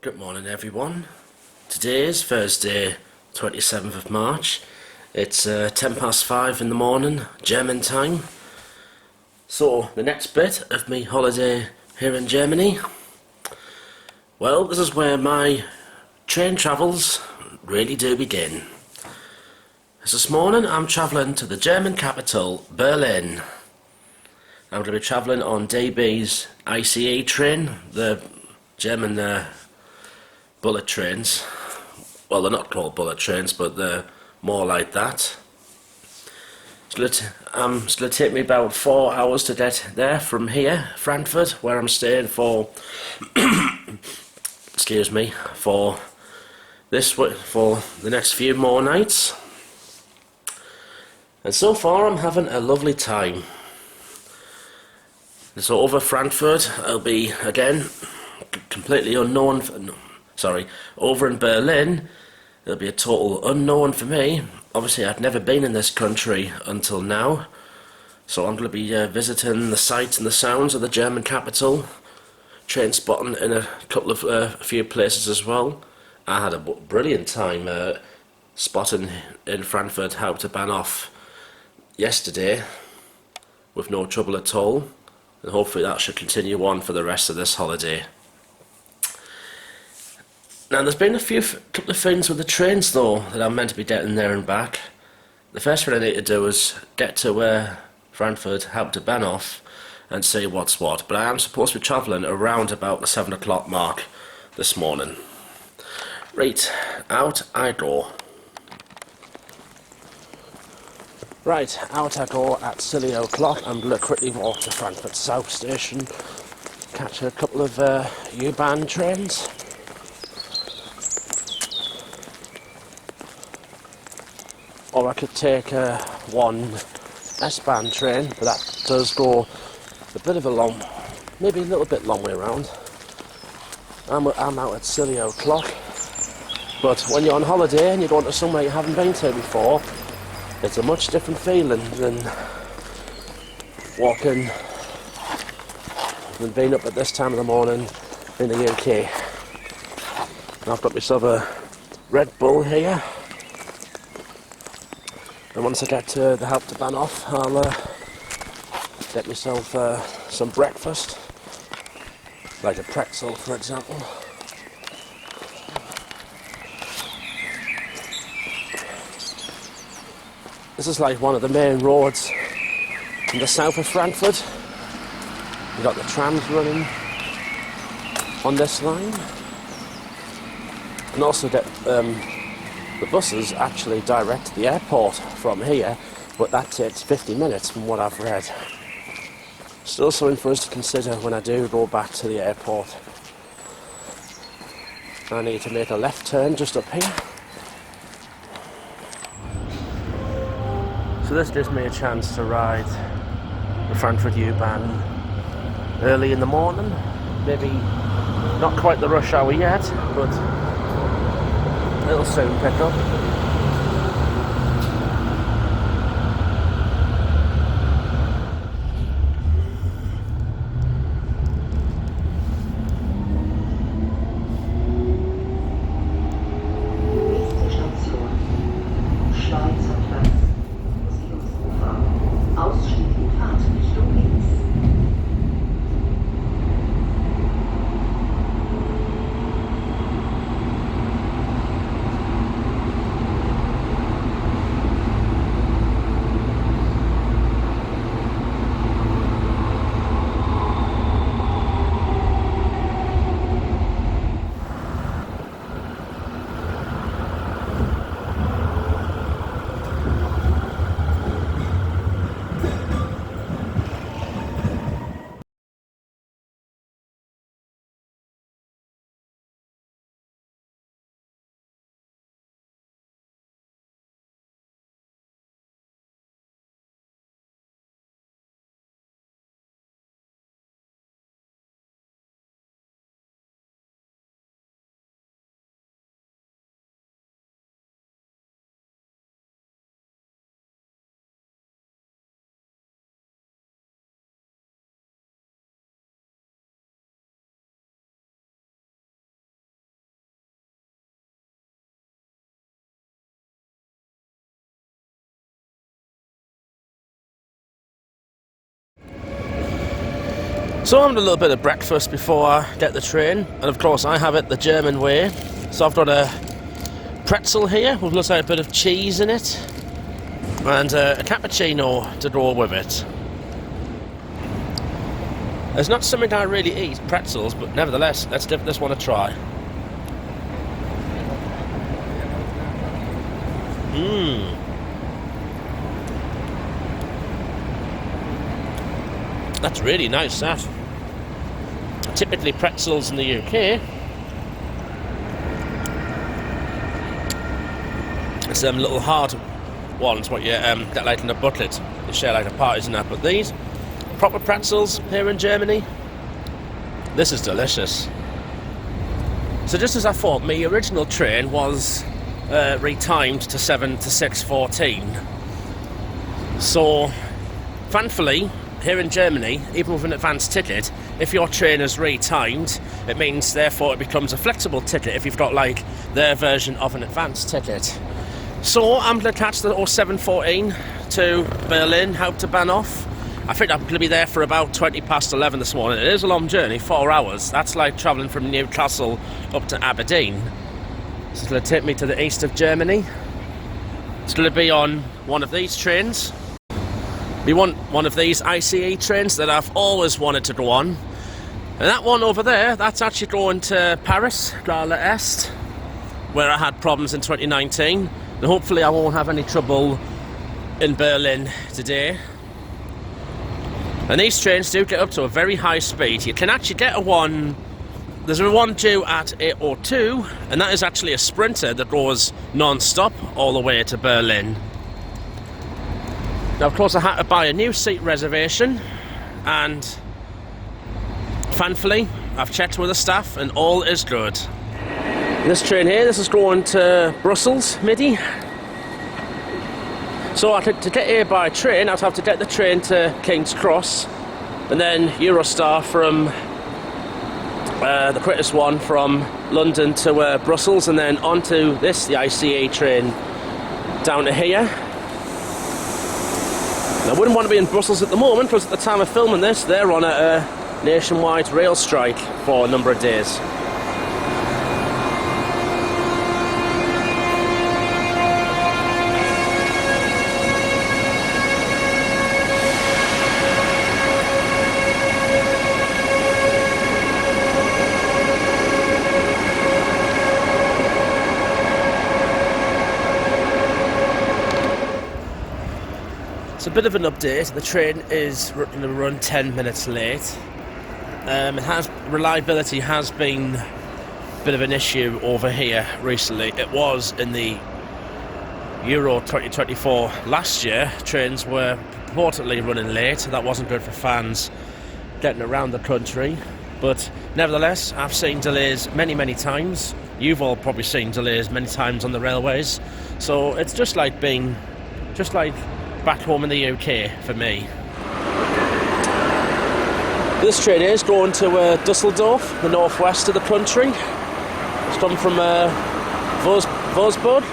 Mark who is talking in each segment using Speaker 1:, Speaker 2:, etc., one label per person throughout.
Speaker 1: Good morning everyone. Today is Thursday 27th of March. It's 10 past 5 in the morning, German time. So the next bit of me holiday here in Germany. Well, this is where my train travels really do begin. This morning I'm travelling to the German capital, Berlin. I'm going to be travelling on DB's ICE train, the German bullet trains. Well, they're not called bullet trains, but they're more like that. It's going to take me about 4 hours to get there from here, Frankfurt, where I'm staying for excuse me, for the next few more nights. And so far I'm having a lovely time. So over Frankfurt I'll be again completely unknown. Over in Berlin it'll be a total unknown for me. Obviously I've never been in this country until now, so I'm going to be visiting the sights and the sounds of the German capital, train spotting in a few places as well. I had a brilliant time spotting in Frankfurt Hauptbahnhof yesterday with no trouble at all, and hopefully that should continue on for the rest of this holiday. Now there's been a couple of things with the trains though that I'm meant to be getting there and back. The first thing I need to do is get to Frankfurt Hauptbahnhof and see what's what, but I am supposed to be travelling around about the 7 o'clock mark this morning. Right, out I go. Right, out I go at silly o'clock. I'm going to quickly walk to Frankfurt South Station, catch a couple of U-Bahn trains. Or I could take one S-Bahn train, but that does go a bit of a maybe a little bit long way around. I'm out at silly o'clock, but when you're on holiday and you're going to somewhere you haven't been to before, it's a much different feeling than being up at this time of the morning in the UK. And I've got myself a Red Bull here. And once I get to the Hauptbahnhof, I'll get myself some breakfast, like a pretzel for example. This is like one of the main roads in the south of Frankfurt. You've got the trams running on this line, and also get the buses actually direct to the airport from here, but that takes 50 minutes from what I've read. Still something for us to consider when I do go back to the airport. I need to make a left turn just up here. So this gives me a chance to ride the Frankfurt U-Bahn early in the morning. Maybe not quite the rush hour yet, but it'll soon pick up. So I'm having a little bit of breakfast before I get the train, and of course I have it the German way. So I've got a pretzel here with looks like a bit of cheese in it, and a cappuccino to go with it. It's not something I really eat, pretzels, but nevertheless, let's give this one a try. That's really nice, that. Typically pretzels in the UK, it's them little hard ones what you get like in a bucket, you share like a parties and that, but these proper pretzels here in Germany, this is delicious. So just as I thought, my original train was retimed to 7 to 6:14. So thankfully here in Germany, even with an advanced ticket, if your train is retimed, it means therefore it becomes a flexible ticket if you've got like their version of an advanced ticket. So I'm going to catch the 0714 to Berlin Hauptbahnhof. I think I'm going to be there for about 20 past 11 this morning. It is a long journey, 4 hours. That's like travelling from Newcastle up to Aberdeen. This is going to take me to the east of Germany. It's going to be on one of these trains. We want one of these ICE trains that I've always wanted to go on. And that one over there, that's actually going to Paris, Gare Est, where I had problems in 2019. And hopefully I won't have any trouble in Berlin today. And these trains do get up to a very high speed. You can actually get a one, there's a one due at 8:02, and that is actually a sprinter that goes non-stop all the way to Berlin. Now, of course, I had to buy a new seat reservation, and thankfully, I've checked with the staff, and all is good. This train here, this is going to Brussels, MIDI. So to get here by train, I'd have to get the train to King's Cross, and then Eurostar from the quickest one from London to Brussels, and then onto this, the ICE train, down to here. I wouldn't want to be in Brussels at the moment, because at the time of filming this, they're on a nationwide rail strike for a number of days. It's a bit of an update. The train is going to run 10 minutes late. Reliability has been a bit of an issue over here recently. It was in the Euro 2024 last year. Trains were purportedly running late. That wasn't good for fans getting around the country. But nevertheless, I've seen delays many times. You've all probably seen delays many times on the railways. So it's just like back home in the UK for me. This train is going to Düsseldorf, the northwest of the country. It's come from Wolfsburg.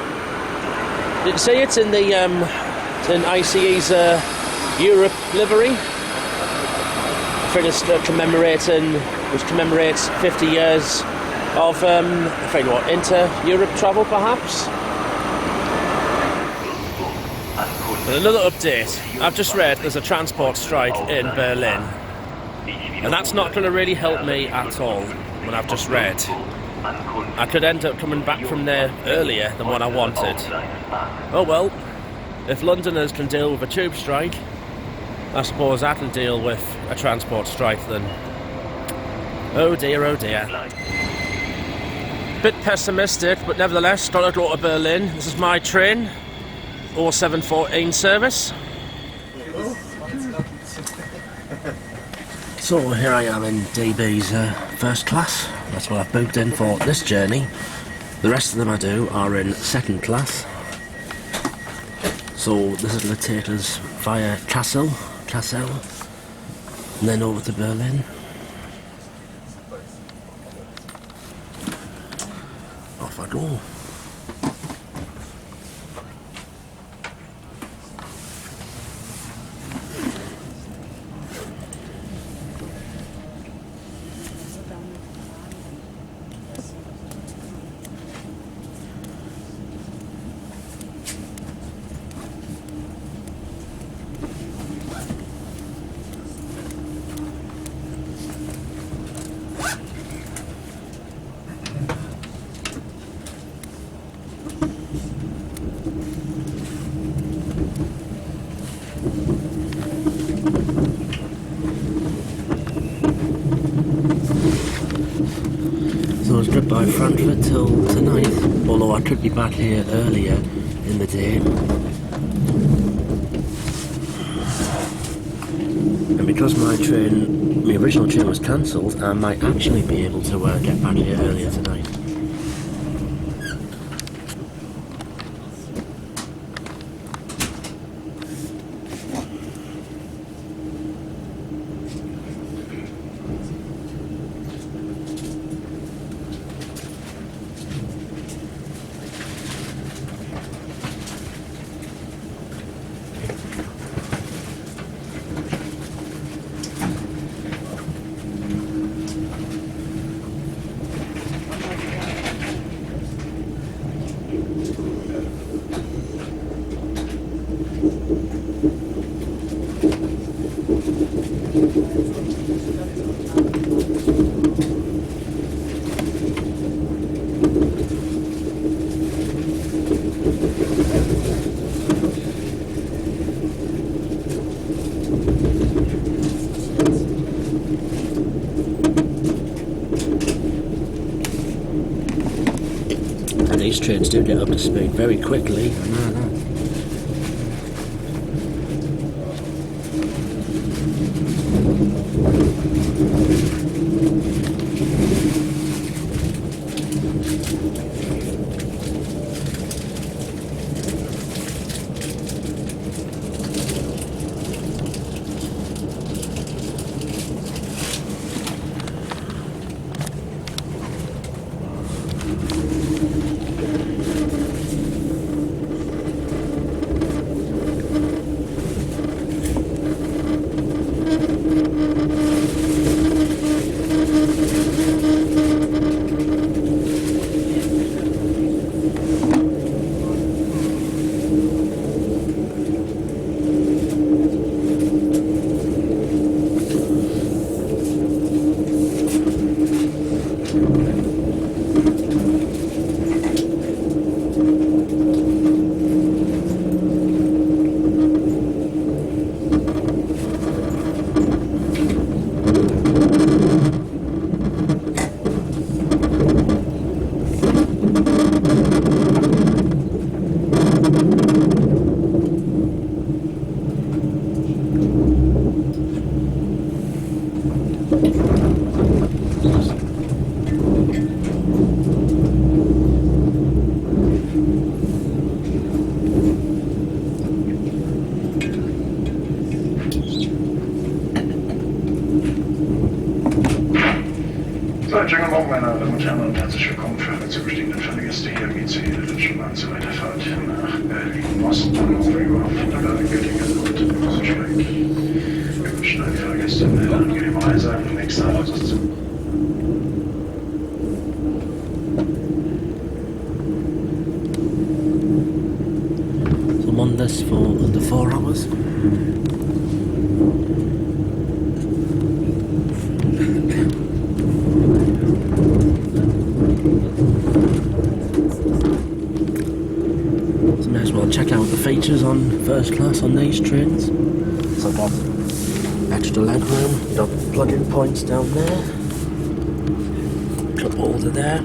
Speaker 1: You can see it's in the in ICE's Europe livery. I think it's which commemorates 50 years of inter-Europe travel, perhaps. And another update, I've just read there's a transport strike in Berlin, and that's not going to really help me at all. When I've just read, I could end up coming back from there earlier than what I wanted. Oh well, if Londoners can deal with a tube strike, I suppose I can deal with a transport strike then. Oh dear, oh dear. Bit pessimistic, but nevertheless, gotta go to Berlin. This is my train. 0714 service. So here I am in DB's first class. That's what I've booked in for this journey. The rest of them I do are in second class. So this is going to take us via Kassel, and then over to Berlin. Off I go. Frankfurt till tonight, although I could be back here earlier in the day. And because my original train was cancelled, I might actually be able to get back here earlier tonight. These trains do get up to speed very quickly. I know that.
Speaker 2: Schönen Morgen, meine Damen und Herren, und herzlich willkommen für alle zugestiegenen Fahrgäste hier im ICE der Deutschen Bahn zur Weiterfahrt nach Berlin Ostbahnhof über Frankfurt, Göttingen und Braunschweig. Wir wünschen allen Fahrgästen eine angenehme Reise. Nächster Halt ist zu.
Speaker 1: So I'm on this for under 4 hours. May as well check out the features on first class on these trains. So I've got extra leg room, you've got plug-in points down there, cup holder there,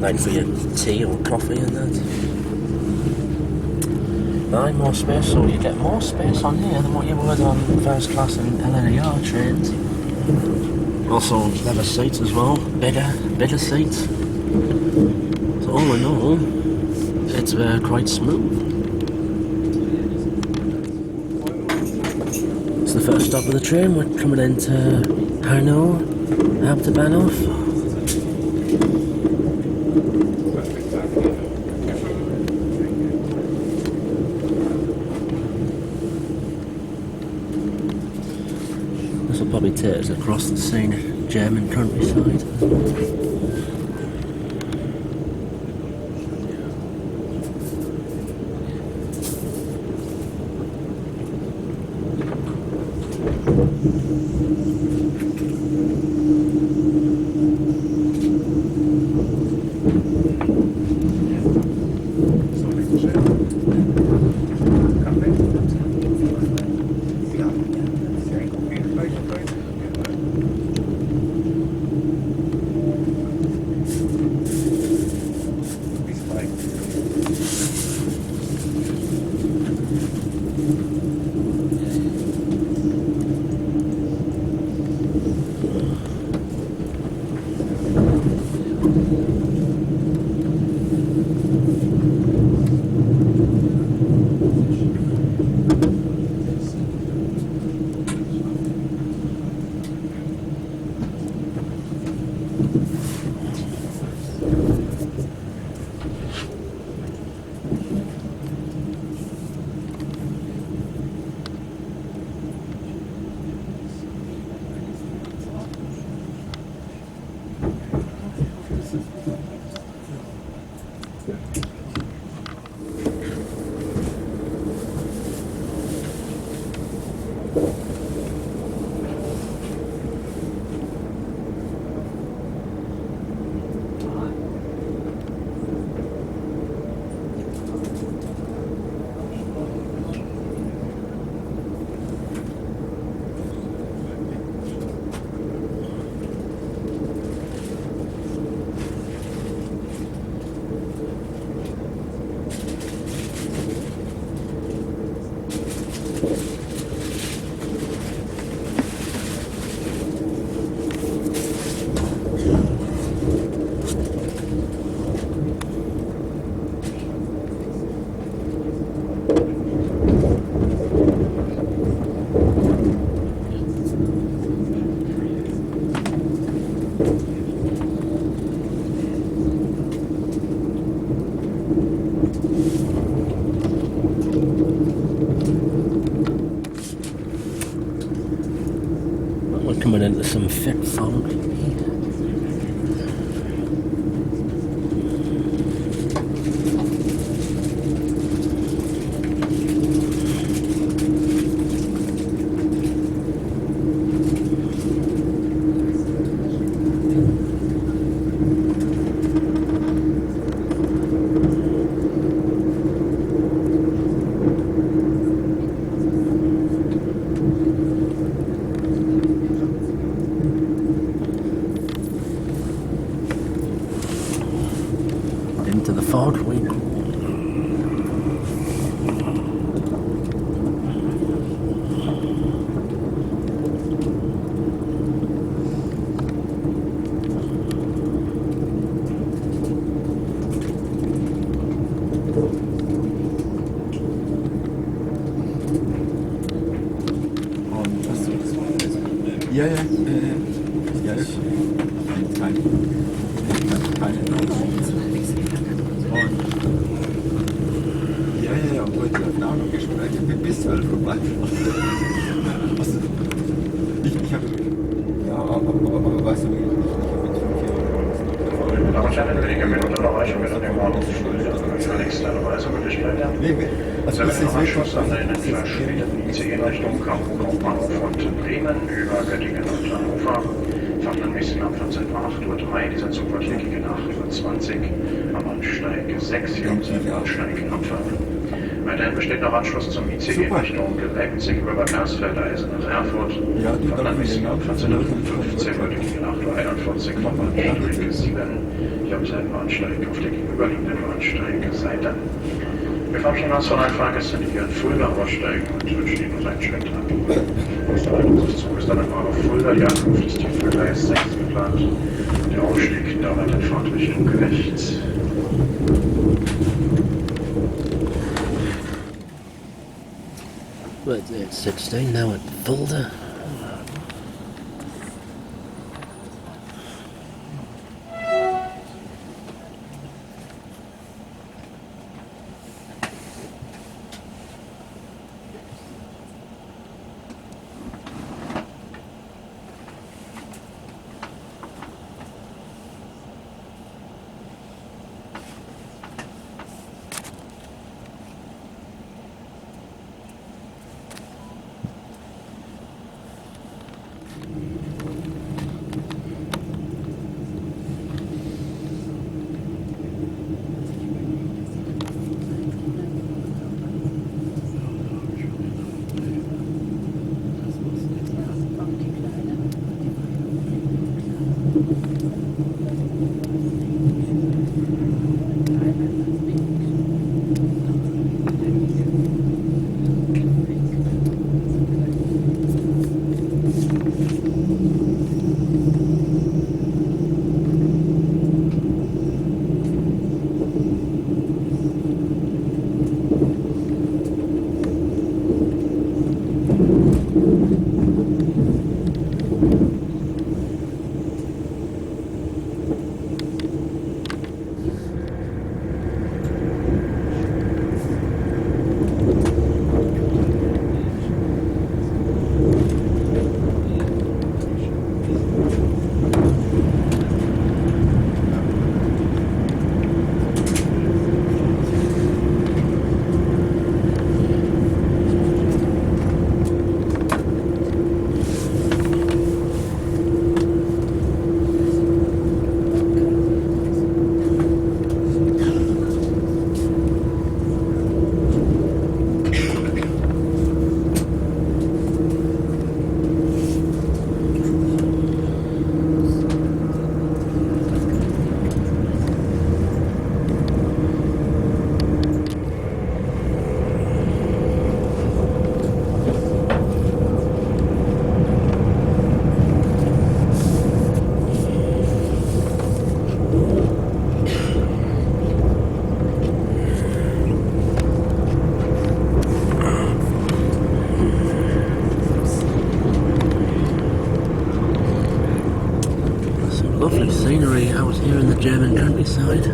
Speaker 1: like for your tea or coffee and that. 9 more space, so you get more space on here than what you would on first class and LNER trains. Also leather seats as well, bigger seats. So all in all, it's quite smooth. It's the first stop of the train. We're coming into Hauptbahnhof. This will probably take us across the scenic German countryside. We're coming into some thick fog. Into the fog we go.
Speaker 3: Und hast du das? Ja, keine ja, und heute auf Nahgespräche bis 12 vorbei. Also, ich habe, ja, aber weißt du, ich habe mit 5 Jahren
Speaker 2: Aber kleine wenige Minuten erreichen wir dann den Bahnhof für nächste Reisemöglichkeiten.
Speaker 3: also
Speaker 2: Wenn
Speaker 3: ist
Speaker 2: wir
Speaker 3: es
Speaker 2: im
Speaker 3: wirklich,
Speaker 2: Anschluss an den verspäteten ICE in Richtung Hauptbahnhof und Bremen über Göttingen und Hannover fahrplanmäßig ab 14.08 Uhr dieser Zug wird hier gegen 8:20 Uhr am Bahnsteig 6 hier am Bahnsteig abfahren. Weiterhin besteht noch Anschluss zum ICE in Richtung Leipzig über Bad Hersfeld-Eise nach Erfurt. Fahrplanmäßig ab 14:15 Uhr heute gegen 8:41 Uhr vom Bahnsteig 7 hier am selben Bahnsteig auf der gegenüberliegenden Bahnsteigseite. Wir verabschieden uns von allen Fahrgästen, die hier in Fulda aussteigen und wünschen Ihnen einen schönen Tag. Nächster Halt unseres Zuges dann in Bahnhof Fulda. Die Ankunft ist hier für Gleis 6 geplant. Der Ausstieg dauert in Fahrtrichtung rechts.
Speaker 1: But it's 16 now at Fulda. German countryside.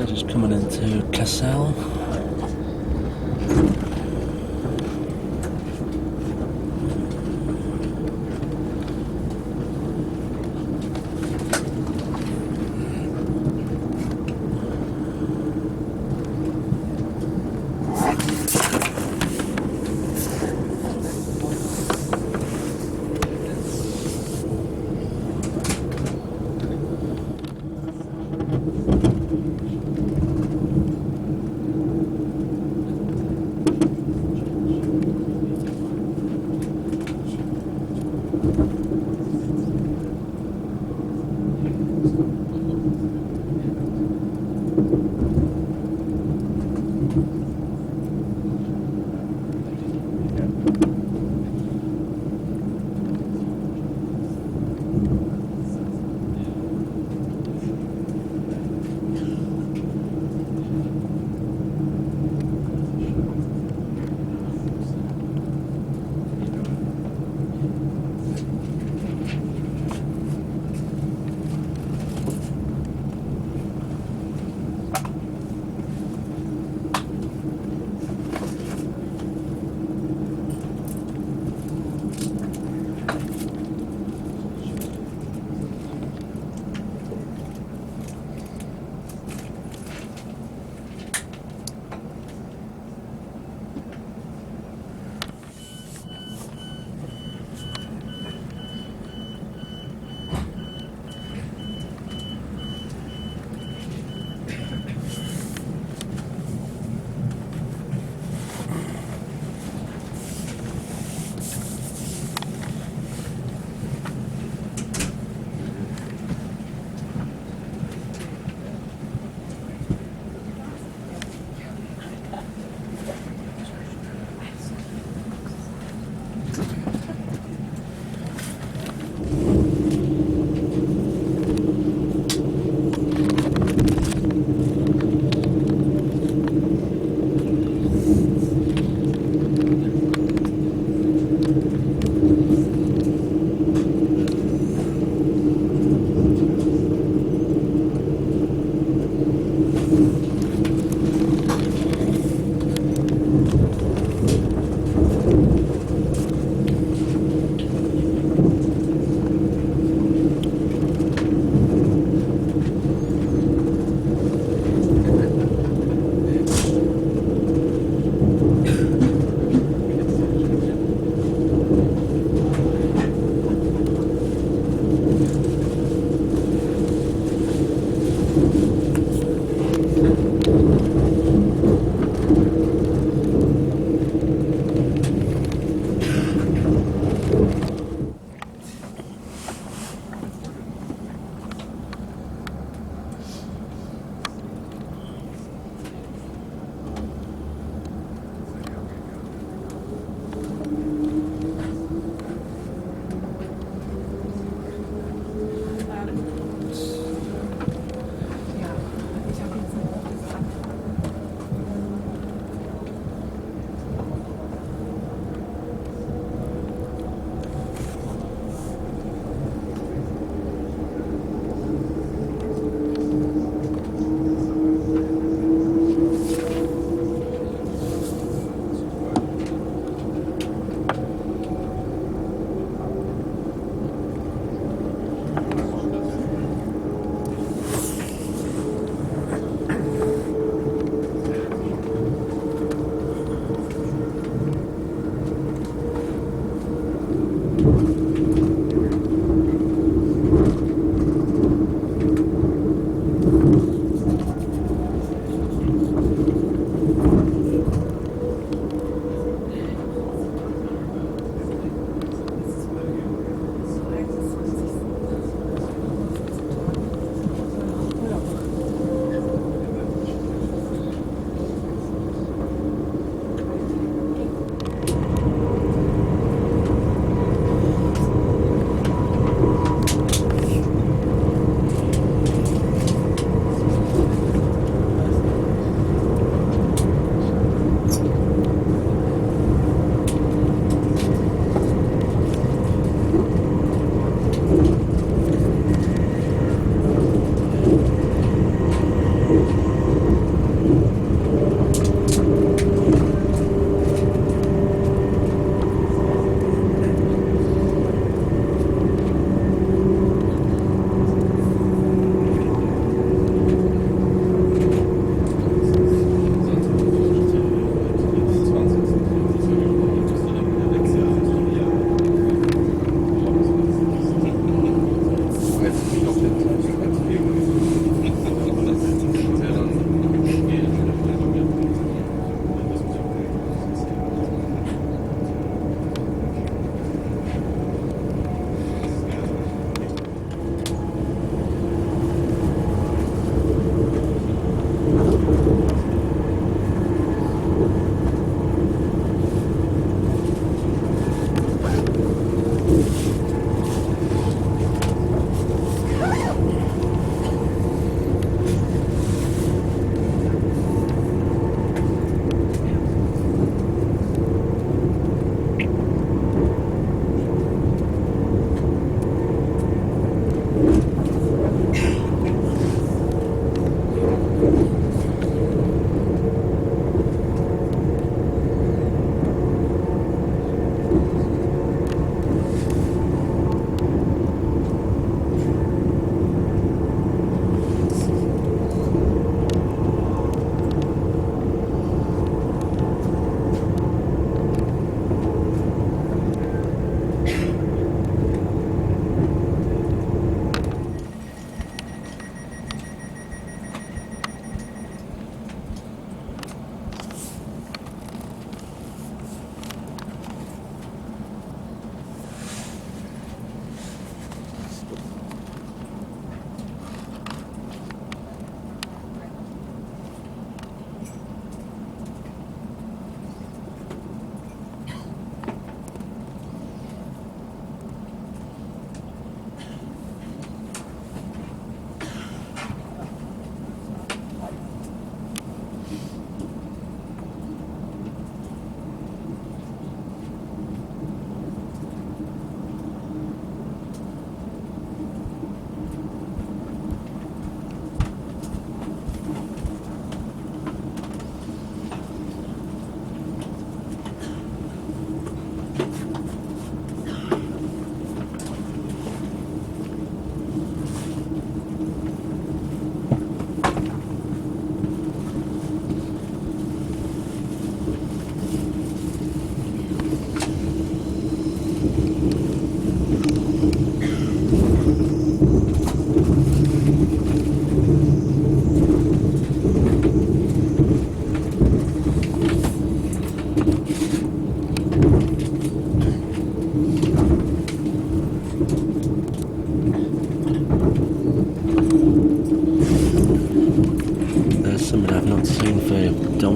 Speaker 1: Just coming into Cassel.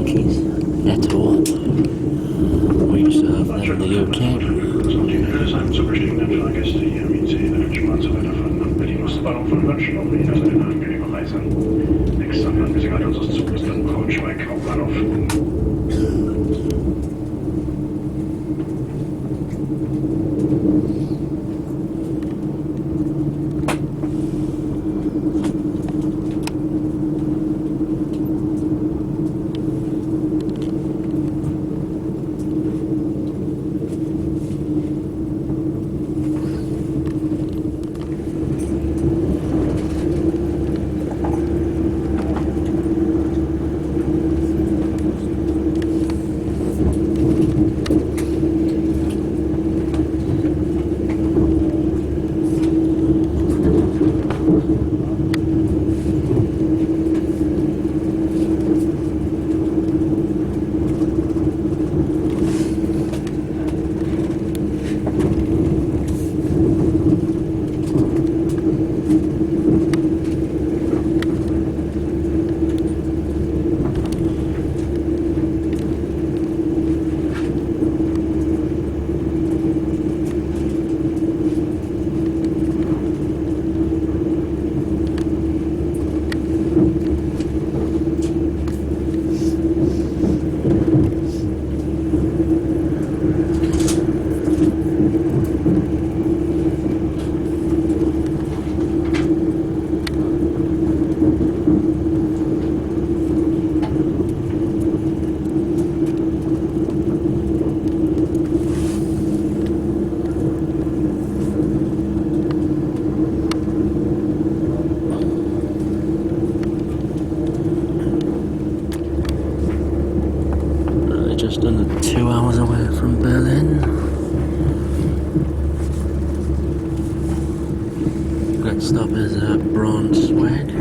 Speaker 3: monkeys
Speaker 1: at all. We used to have them in the UK.
Speaker 2: Noch die Hildesheim zu bestiegenden Fahrgäste hier im IC der Deutschen Bahn zu weiterfahren nach Berlin Ostbahnhof und wünschen auch Ihnen eine angenehme Reise. Nächster anlässig unseres Zuges dann Braunschweig Hauptbahnhof.
Speaker 1: Just under 2 hours away from Berlin. Next stop is Braunschweig.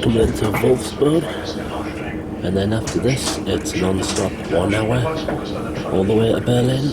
Speaker 1: Coming into Wolfsburg, and then after this it's non-stop 1 hour all the way to Berlin.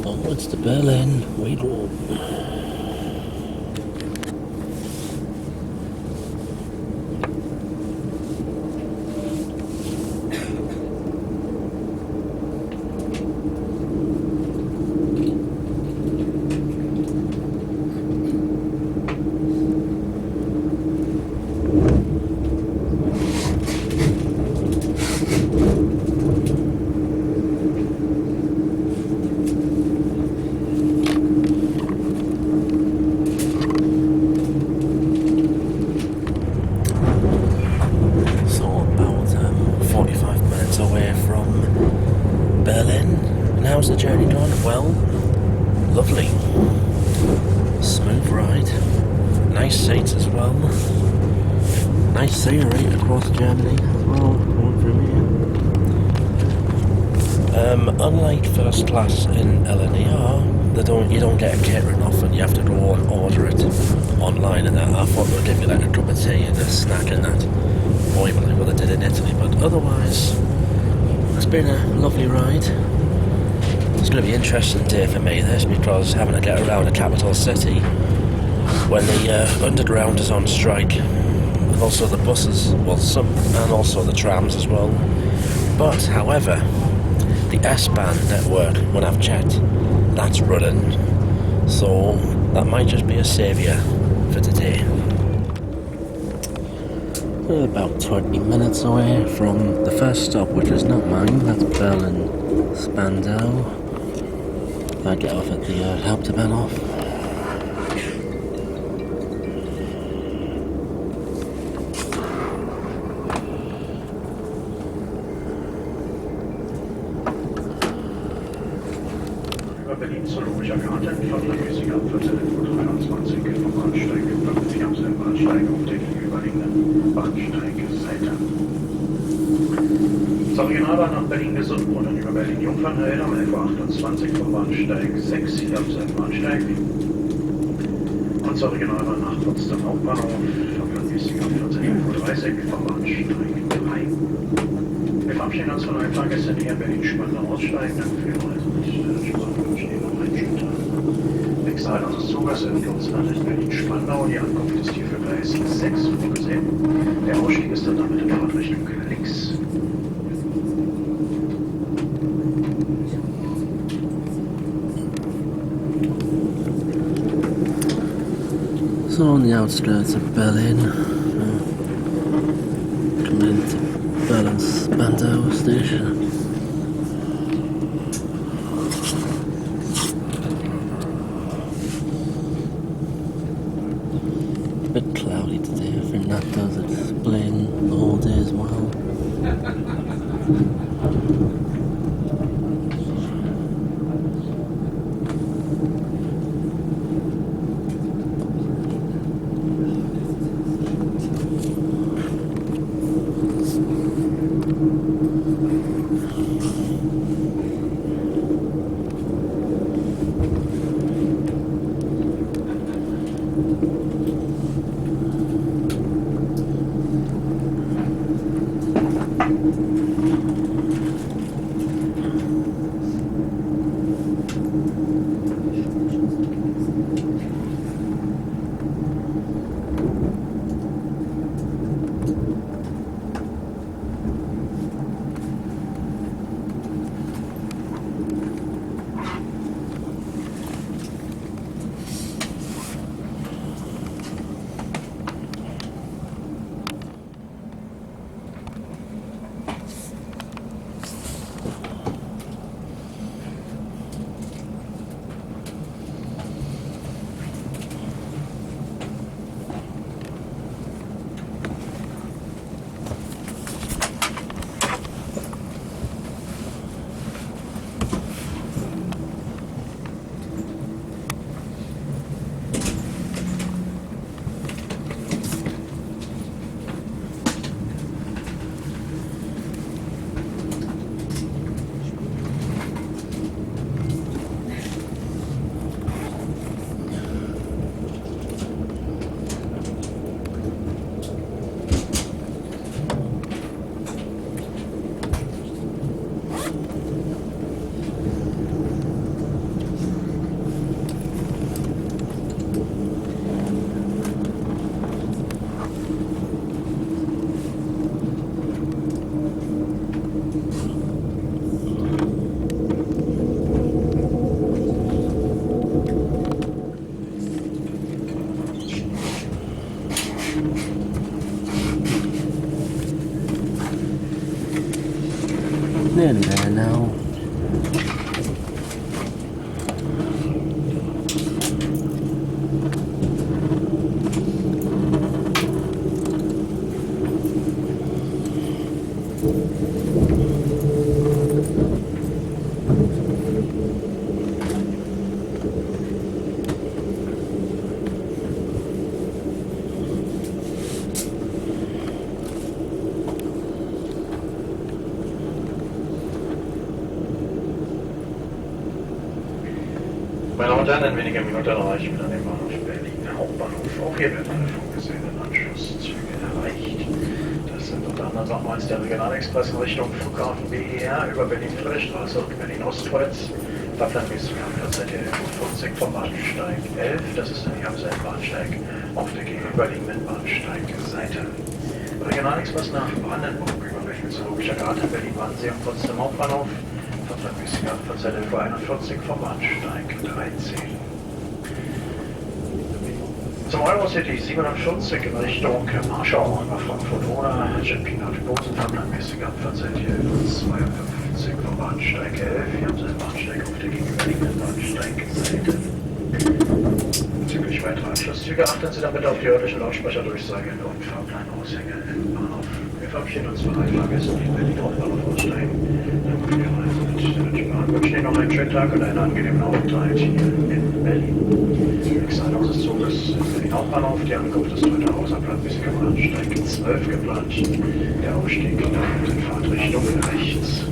Speaker 1: Onwards to Berlin, we go. Smooth ride. Nice seats as well. Nice scenery across Germany as well, going through here. Unlike first class in LNER, you don't get a catering offer, you have to go and order it online and that. I thought they'd give you like a cup of tea and a snack and that. Or even like what they did in Italy, but otherwise, it's been a lovely ride. It's going to be an interesting day for me this, because having to get around a capital city when the underground is on strike, and also the buses, and also the trams as well. But, however, the S-Bahn network, when I've checked, that's running, so that might just be a saviour for today. We're about 20 minutes away from the first stop, which is not mine, that's Berlins S-Bahn. I get off at the Hauptbahnhof.
Speaker 2: Über Berlin zur logischer Karte entfernt regelmäßig ab 14:23 Uhr vom Bahnsteig 50 am Bahnsteig auf der gegenüberliegenden Bahnsteigseite. Zur Regionalbahn nach Berlin-Gesundbrunnen und über Berlin-Jungfernhöhe um 11:28 Uhr vom Bahnsteig 6 hier am Bahnsteig. Und zur Regionalbahn nach Potsdam Hauptbahnhof regelmäßig um 14:30 Uhr vom Bahnsteig 3. Wir verabschieden uns von allen Fahrgästen, die in Berlin-Spandau aussteigen. Für heute stehen noch Einschnitte. Nächster Halt unseres Zuges in Kurzland ist Berlin-Spandau. Die Ankunft ist hier für Gleis 6 vorgesehen. Der Ausstieg ist dann damit in Fahrtrichtung links.
Speaker 1: So on the outskirts of Berlin, coming into Berlin's S-Bahn station. A bit cloudy today, I think that does explain the whole day as well. Nearly there now.
Speaker 2: Und dann in weniger Minuten erreichen wir dann den Bahnhof Berlin Hauptbahnhof. Auch hier werden alle vorgesehenen Anschlusszüge erreicht. Das sind unter anderem nochmals der Regionalexpress in Richtung Flughafen BER über Berlin-Friedrichstraße und Berlin-Ostkreuz. Fahrplanmäßig am ZDF 50 vom Bahnsteig 11. Das ist dann hier am selben Bahnsteig auf der gegenüberliegenden Bahnsteigseite. Regionalexpress nach Brandenburg über Zoologischer Garten, Berlin-Wannsee und Potsdam Hauptbahnhof. Fahrplanmäßig ab von ZDF 41 vom Bahnsteig 13. Zum Eurocity 57 in Richtung Marschau über Frankfurt oder Jetpinat-Bosen, fahrplanmäßig ab von ZDF 52 vom Bahnsteig 11. Hier haben Sie den Bahnsteig auf der gegenüberliegenden Bahnsteigseite. Bezüglich weiterer Anschlusszüge achten Sie dann bitte auf die örtlichen Lautsprecherdurchsagen und Fahrplanaushänge im Bahnhof. Wir verabschieden uns von allen Fahrgästen, die in Berlin Hauptbahnhof aussteigen. Danke für die Reise mit der Deutschen Bahn. Wir wünschen Ihnen noch einen schönen Tag und einen angenehmen Aufenthalt hier in Berlin. Nächster Anlauf des Zuges in Berlin Hauptbahnhof. Die Ankunft ist heute außerplanmäßig am Bahnsteig 12 geplant. Der Ausstieg lautet in Fahrtrichtung rechts.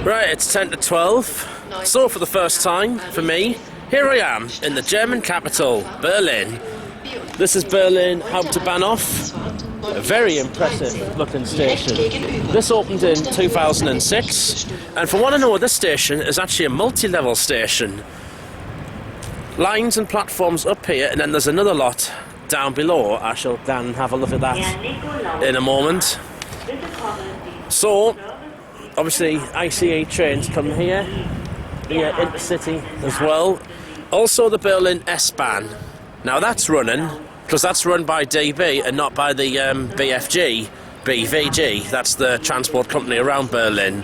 Speaker 1: Right, it's 10 to 12. So for the first time, for me, here I am in the German capital, Berlin. This is Berlin Hauptbahnhof, a very impressive looking station. This opened in 2006, and for what I know, this station is actually a multi-level station. Lines and platforms up here, and then there's another lot down below. I shall down and have a look at that in a moment. So, obviously, ICE trains come here, the intercity as well. Also the Berlin S-Bahn. Now that's running, because that's run by DB and not by the BVG, that's the transport company around Berlin.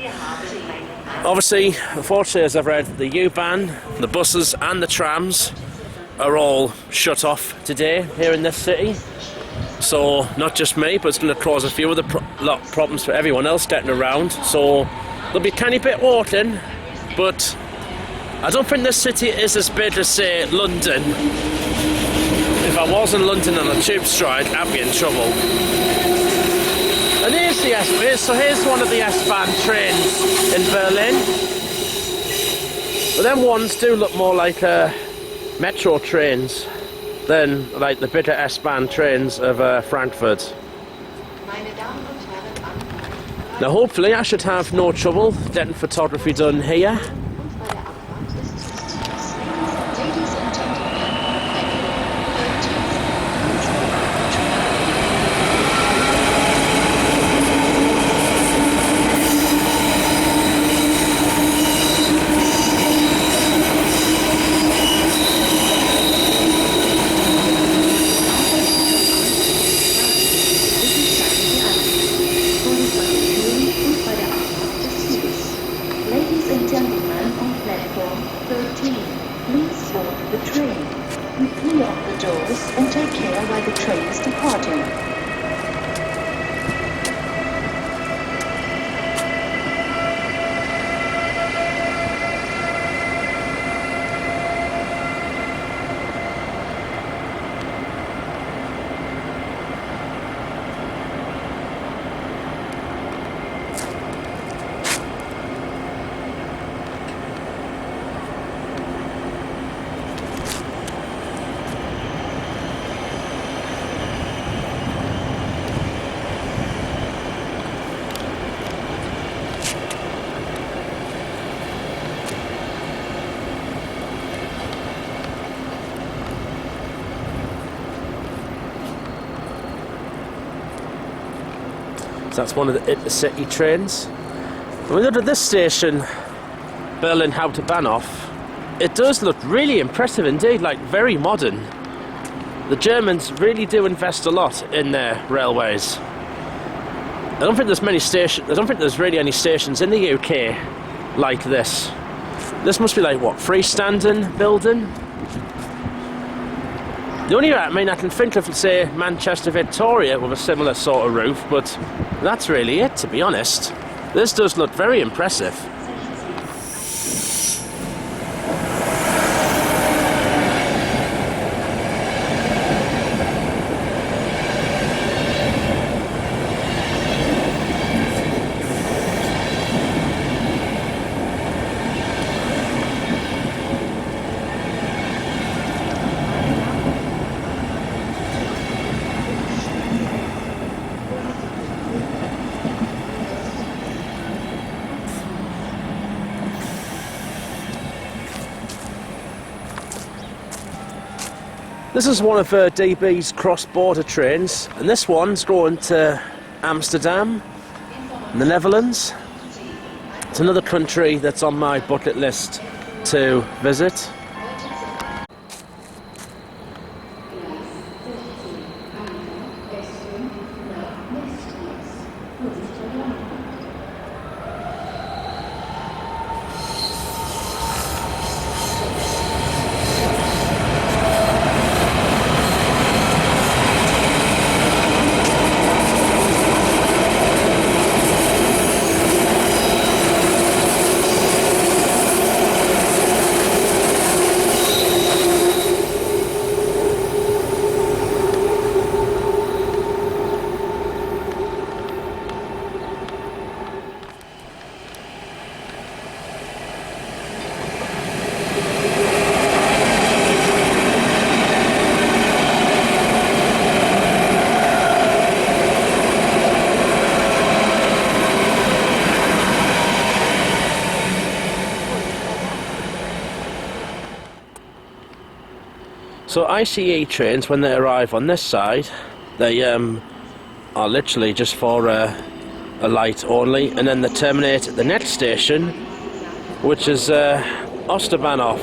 Speaker 1: Obviously, unfortunately, as I've read, the U-Bahn, the buses and the trams are all shut off today here in this city. So, not just me, but it's going to cause a few other problems for everyone else getting around. So, there'll be a tiny bit walking, but I don't think this city is as big as, say, London. If I was in London on a tube strike, I'd be in trouble. And here's the S-Bahn. So here's one of the S-Bahn trains in Berlin. But them ones do look more like metro trains than like the bigger S-Bahn trains of Frankfurt. Now hopefully I should have no trouble getting photography done here. That's one of the intercity trains. When we look at this station, Berlin Hauptbahnhof, it does look really impressive indeed, like very modern. The Germans really do invest a lot in their railways. I don't think there's many stations. I don't think there's really any stations in the UK like this. This must be like what, freestanding building? The only, I mean, I can think of, say, Manchester Victoria with a similar sort of roof, but that's really it, to be honest. This does look very impressive. This is one of DB's cross-border trains, and this one's going to Amsterdam, in the Netherlands. It's another country that's on my bucket list to visit. So ICE trains, when they arrive on this side, they are literally just for a light only, and then they terminate at the next station, which is Ostbahnhof.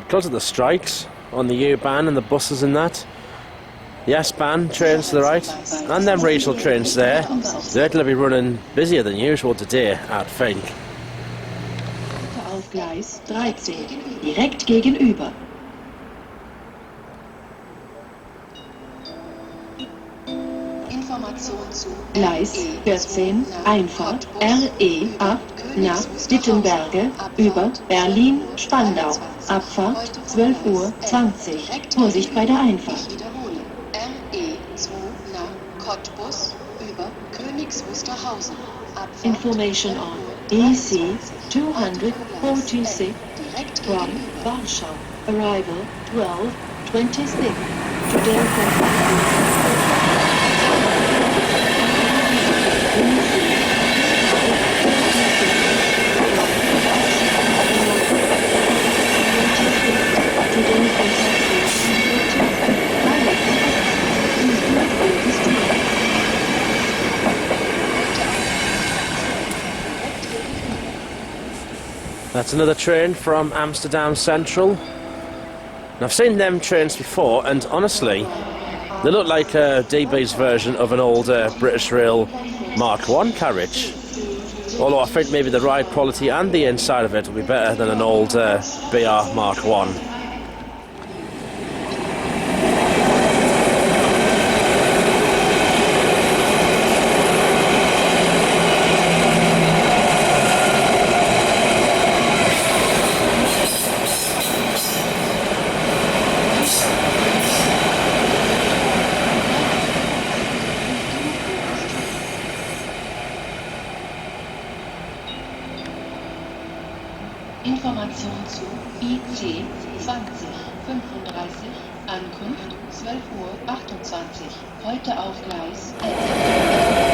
Speaker 1: Because of the strikes on the U-Bahn and the buses and that, the S-Bahn trains to the right, and them regional trains there, they're going to be running busier than usual today, I'd think.
Speaker 4: Auf Gleis 13, direkt gegenüber. Gleis 14, Einfahrt RE 8 nach Dittenberge über Berlin-Spandau. Abfahrt 12:20 Uhr. Vorsicht bei der Einfahrt. RE 2 nach Cottbus über Königs Wusterhausen. Information on EC 246 from Warschau. Arrival 12:26. Today from
Speaker 1: That's another train from Amsterdam Central. And I've seen them trains before, and honestly, they look like DB's version of an old British Rail Mark 1 carriage. Although I think maybe the ride quality and the inside of it will be better than an old BR Mark 1.
Speaker 4: Information zu IC 2035, Ankunft 12:28 Uhr, heute auf Gleis 11.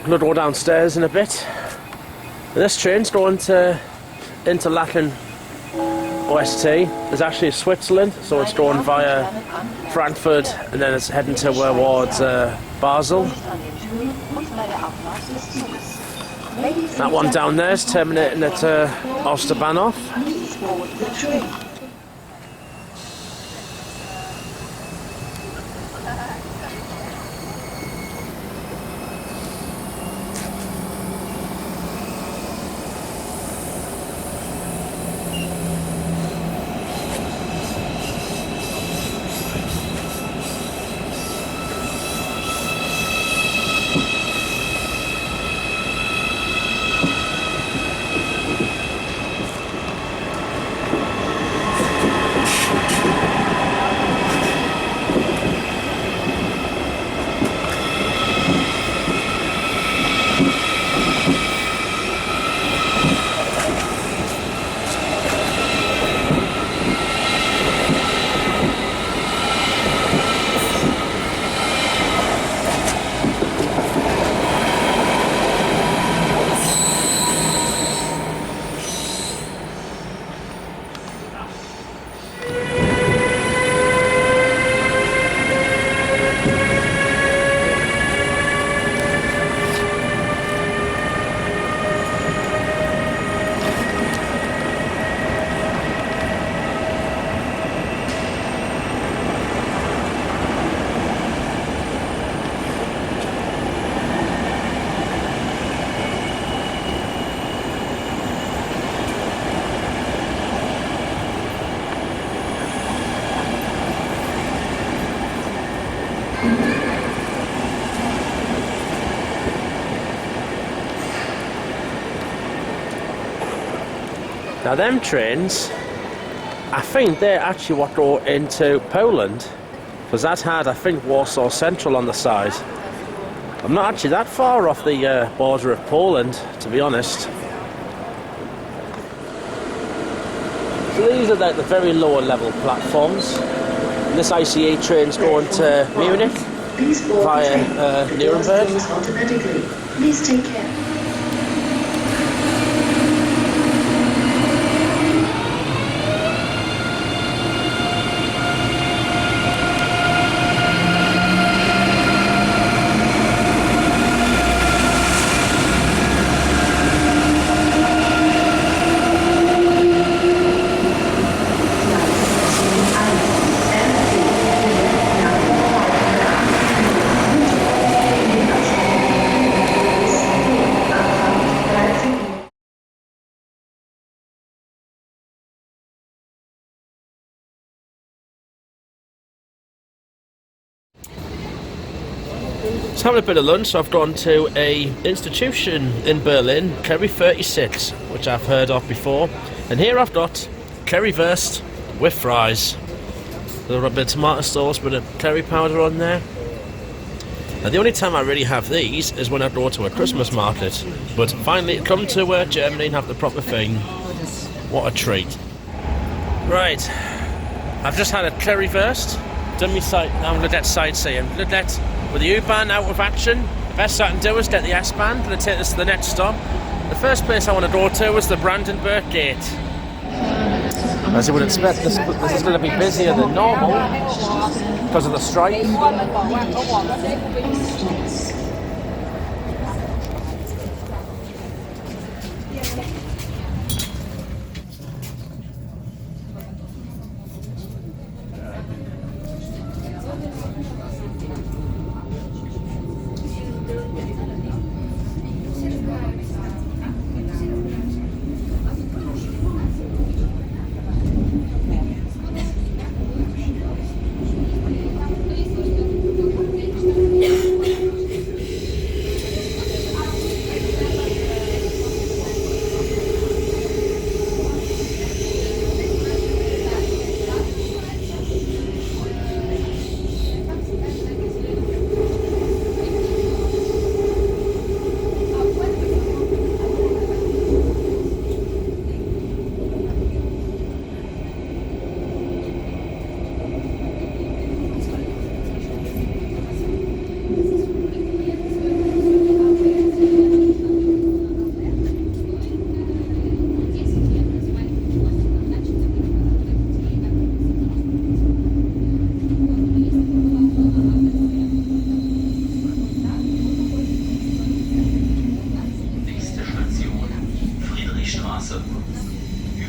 Speaker 1: We'll go downstairs in a bit. This train's going to Interlaken OST. There's actually Switzerland, so it's going via Frankfurt and then it's heading towards Basel. That one down there is terminating at Ostbahnhof. Now them trains, I think they're actually what go into Poland, because that had, I think, Warsaw Central on the side. I'm not actually that far off the border of Poland, to be honest. So these are the very lower level platforms. And this ICE train's going to Munich via Nuremberg.
Speaker 4: Please take care.
Speaker 1: Just having a bit of lunch, so I've gone to a institution in Berlin, Curry 36, which I've heard of before. And here I've got currywurst with fries. A little bit of tomato sauce, bit of curry powder on there. Now the only time I really have these is when I go to a Christmas market. But finally to come to Germany and have the proper thing, what a treat. Right, I've just had a currywurst, done me side, now I'm going to get sightseeing. With the U-Bahn out of action, the best I can do is get the S-Bahn, going to take us to the next stop. The first place I want to go to is the Brandenburg Gate. As you would expect, this is going to be busier than normal because of the strike.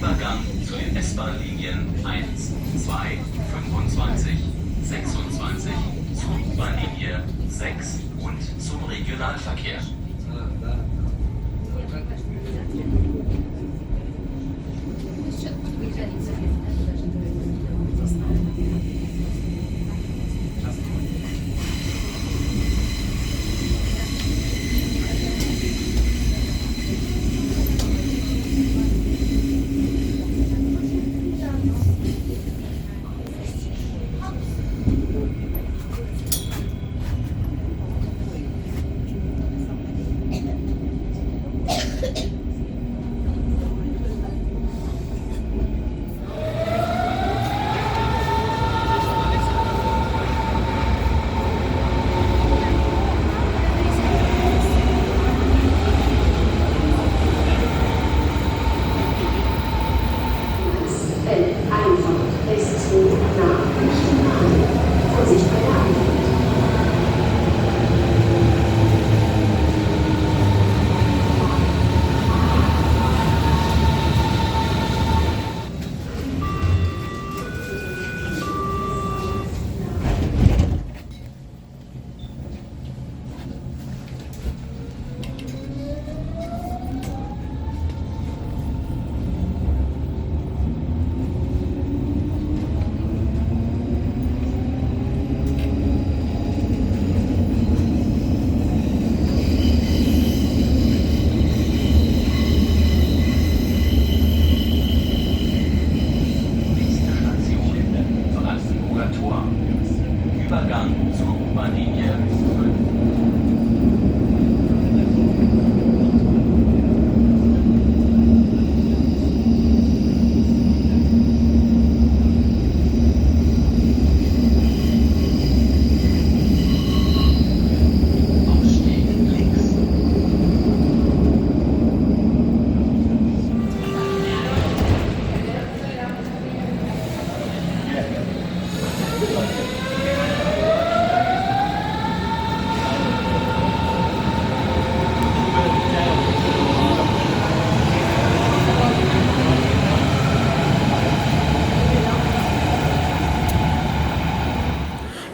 Speaker 5: Übergang zu den S-Bahn-Linien 1, 2, 25, 26, zur U-Bahn-Linie 6 und zum Regionalverkehr.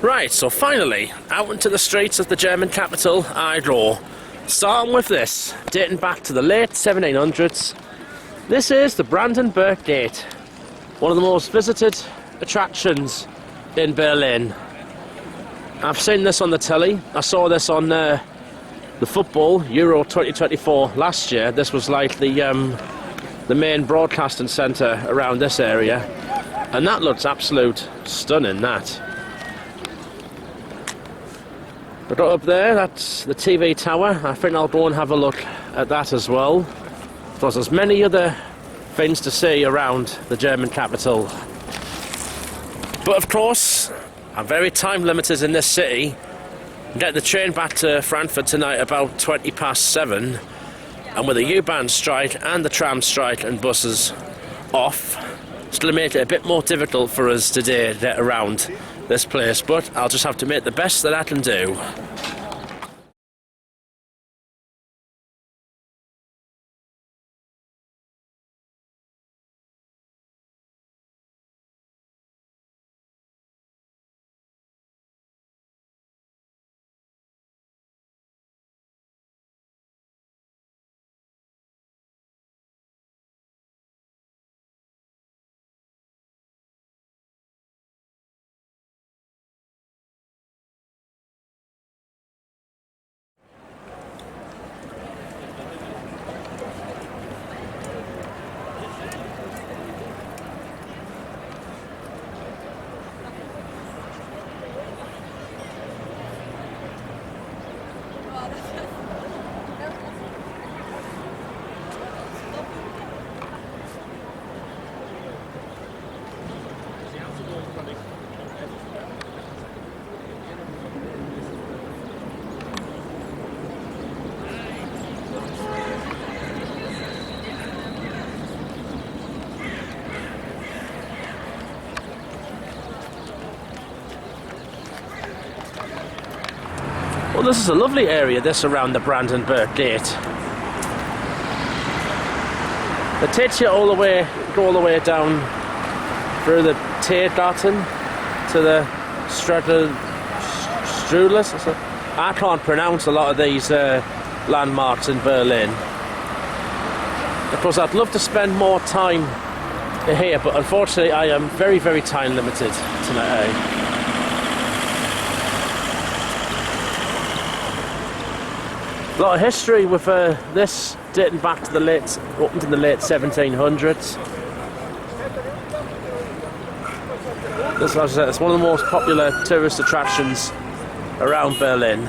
Speaker 1: Right, so finally, out into the streets of the German capital, I go. Starting with this, dating back to the late 1700s. This is the Brandenburg Gate, one of the most visited attractions in Berlin. I've seen this on the telly. I saw this on the football, Euro 2024 last year. This was like the main broadcasting centre around this area. And that looks absolute stunning, that. But up there, that's the TV tower. I think I'll go and have a look at that as well. Because there's many other things to see around the German capital. But of course, I'm very time limited in this city. I'm getting the train back to Frankfurt tonight about 7:20. And with the U-Bahn strike and the tram strike and buses off, it's going to make it a bit more difficult for us today to get around this place, but I'll just have to make the best that I can do. Well, this is a lovely area, this around the Brandenburg Gate. It takes you all the way down through the Tiergarten to the Strudels. I can't pronounce a lot of these landmarks in Berlin. Of course, I'd love to spend more time here, but unfortunately I am very, very time limited tonight. A lot of history with this dating back to opened in the late 1700s. This, as I said, it's one of the most popular tourist attractions around Berlin.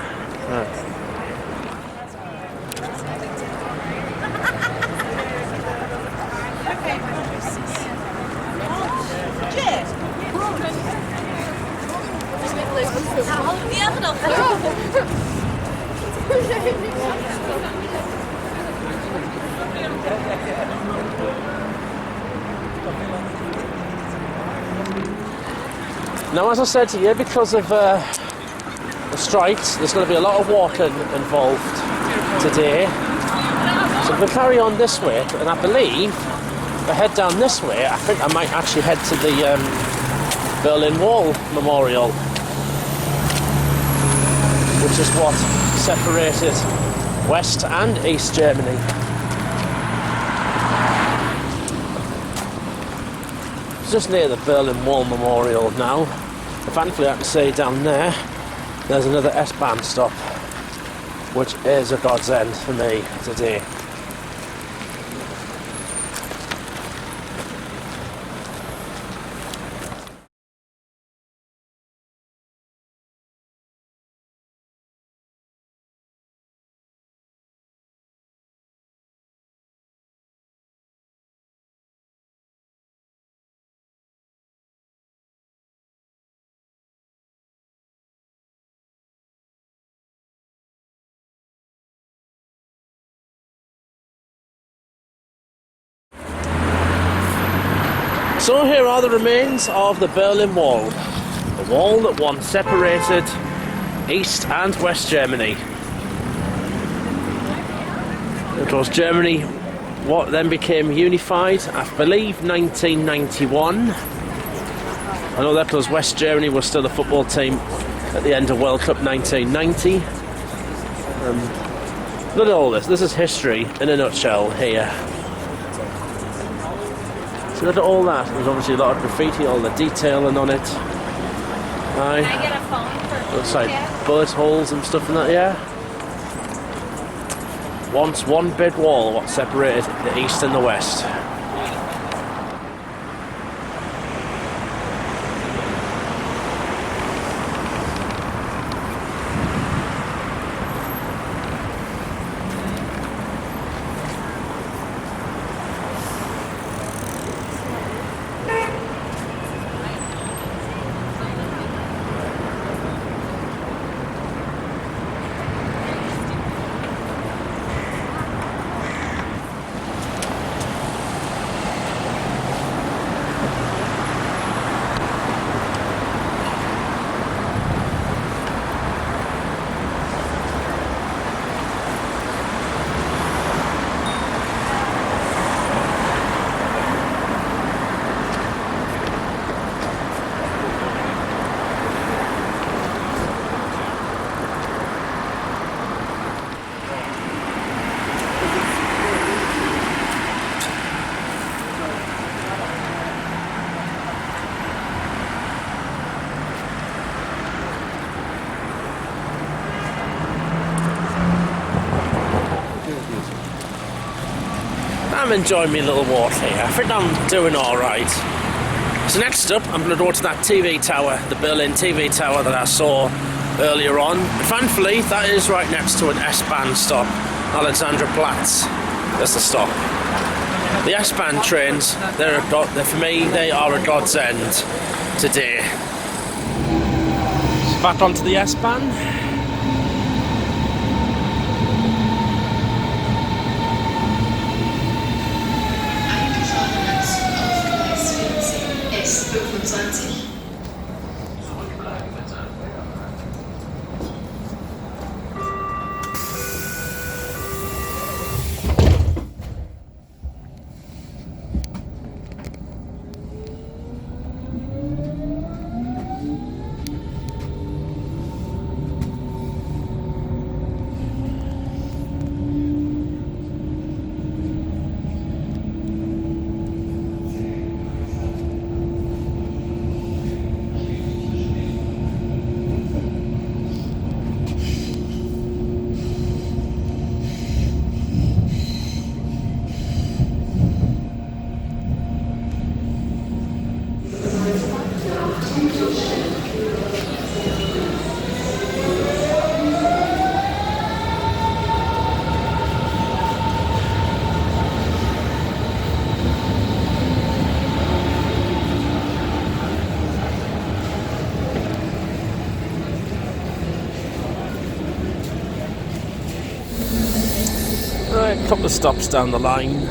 Speaker 1: Now, as I said to you, because of the strikes, there's going to be a lot of walking involved today. So if we carry on this way, and I believe if I head down this way, I think I might actually head to the Berlin Wall Memorial, which is what separated West and East Germany. It's just near the Berlin Wall Memorial now. Thankfully I can see down there, there's another S-Bahn stop, which is a godsend for me today. So here are the remains of the Berlin Wall, the wall that once separated East and West Germany. Of course, Germany what then became unified, I believe 1991. I know that because West Germany was still a football team at the end of World Cup 1990. Look at all this. This is history in a nutshell here. So look at all that. There's obviously a lot of graffiti, all the detailing on it. Aye.
Speaker 6: Can I get a phone for
Speaker 1: Looks like bullet holes and stuff in that, yeah. Once one big wall what separated the east and the west. I'm enjoying my little walk here. I think I'm doing alright. So next up, I'm going to go to that TV tower, the Berlin TV tower that I saw earlier on. Thankfully, that is right next to an S-Bahn stop, Alexanderplatz. That's the stop. The S-Bahn trains, for me, they are a godsend today. So back onto the S-Bahn.
Speaker 5: Zurückbleiben bitte.
Speaker 1: A couple of stops down the line.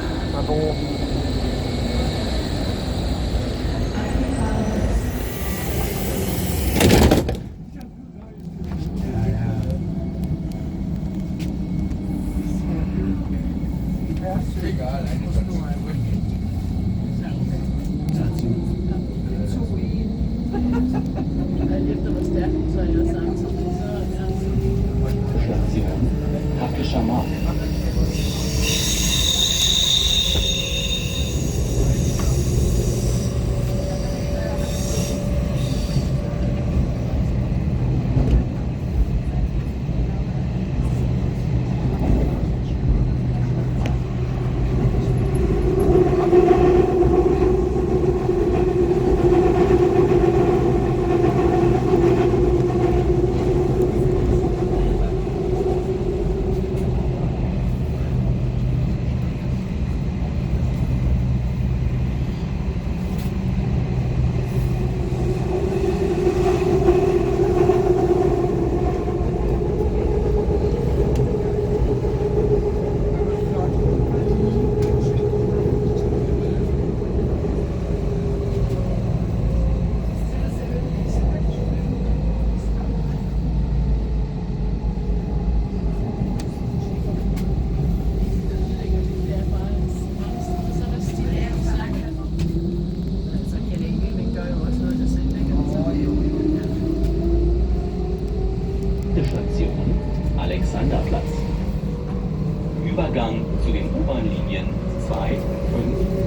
Speaker 5: Zugang zu den U-Bahn-Linien 2, 5,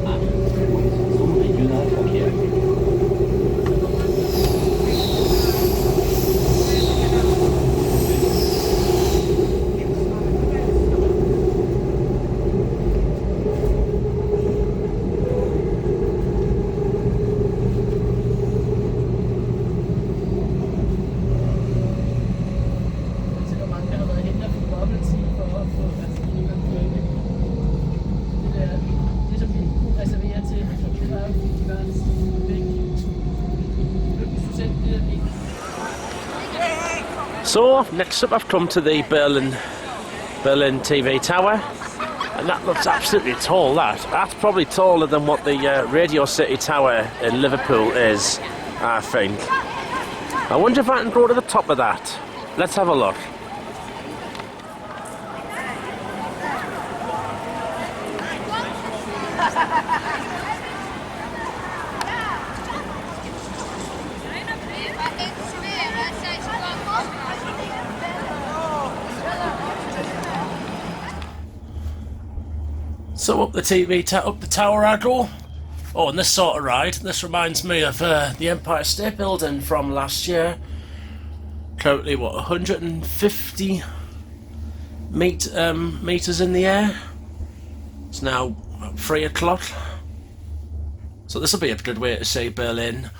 Speaker 5: 8 und zum Regionalverkehr.
Speaker 1: So, next up I've come to the Berlin TV tower, and that looks absolutely tall. That's probably taller than what the Radio City Tower in Liverpool is, I think. I wonder if I can go to the top of that. Let's have a look. So up the tower I go. Oh, and this sort of ride, this reminds me of the Empire State Building from last year. Currently, what, 150 meters in the air. It's now 3 o'clock. So this will be a good way to see Berlin.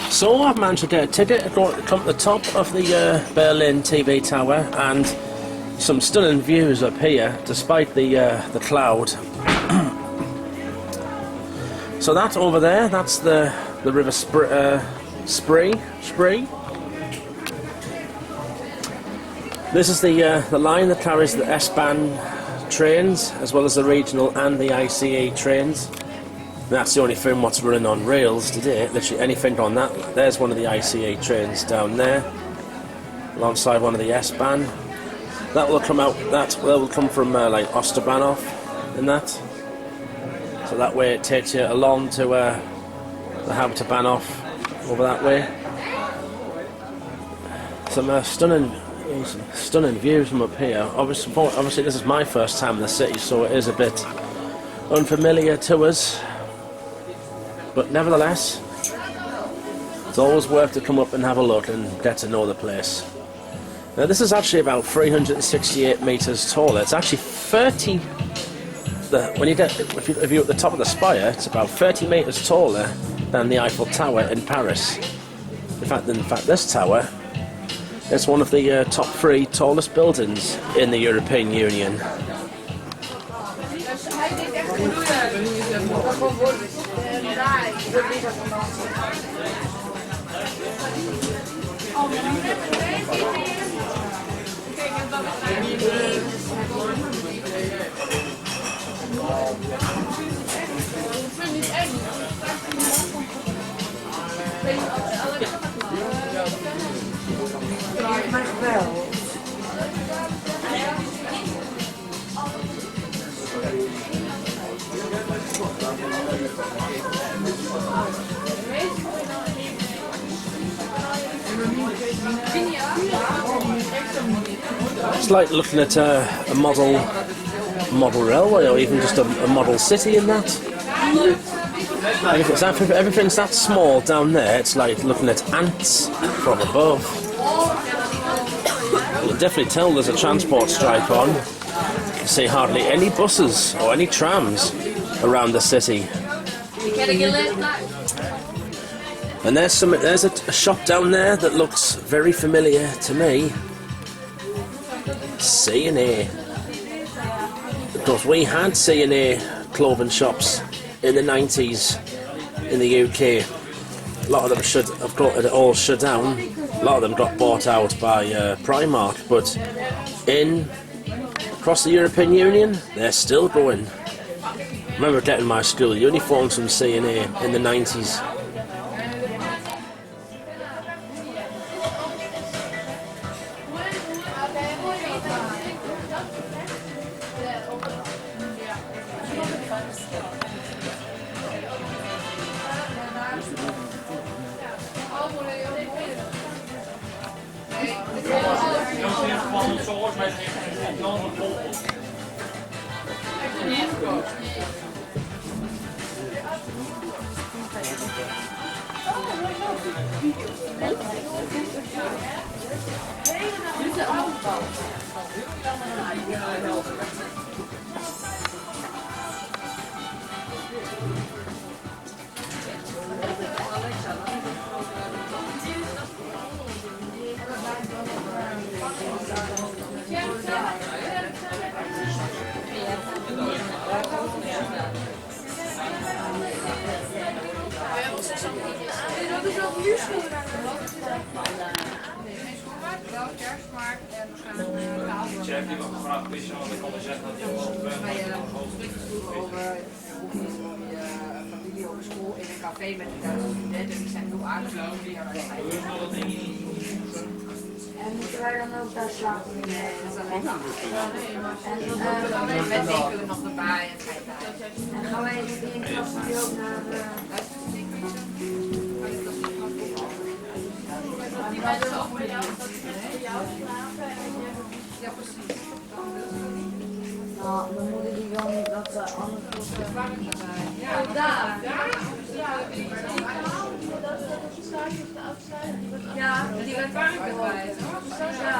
Speaker 1: So I've managed to get a ticket to go to the top of the Berlin TV tower, and some stunning views up here despite the cloud. So that over there, that's the River Spree. This is the line that carries the S-Bahn trains, as well as the regional and the ICE trains. That's the only thing what's running on rails today. Literally anything on that. There's one of the ICE trains down there, alongside one of the S-Bahn. That will come out. That will come from like Ostbahnhof and that. So that way it takes you along to the Hauptbahnhof over that way. Some stunning views from up here. Obviously this is my first time in the city, so it is a bit unfamiliar to us. But nevertheless, it's always worth to come up and have a look and get to know the place. Now this is actually about 368 metres taller. It's actually 30. If you're at the top of the spire, it's about 30 metres taller than the Eiffel Tower in Paris. In fact, this tower is one of the top 3 tallest buildings in the European Union. It's like looking at a model railway, or even just a model city in that. Everything's that small down there, it's like looking at ants from above. You can definitely tell there's a transport strike on. see hardly any buses or any trams around the city. And there's a shop down there that looks very familiar to me. C&A. Because we had C&A clothing shops in the 90s in the UK. A lot of them all shut down. A lot of them got bought out by Primark, but across the European Union, they're still going. I remember getting my school uniforms from C&A in the 90s.
Speaker 7: Chef die me gevraagd is, want ik kon zeggen dat je
Speaker 8: familie op school in een café met die Duitse studenten, die zijn heel aardig. En moeten wij dan ook daar slapen? Nee, dat is alleen maar. En met winkelen nog erbij en kijk daar. En gaan wij in de klas ook naar die mensen ook voor jou, dat is voor jou slapen en je... Ja, precies. Nou, dan moeten die wel niet dat ze anders kosten. Ja, daar. Ja, die werd warm bij. Ja.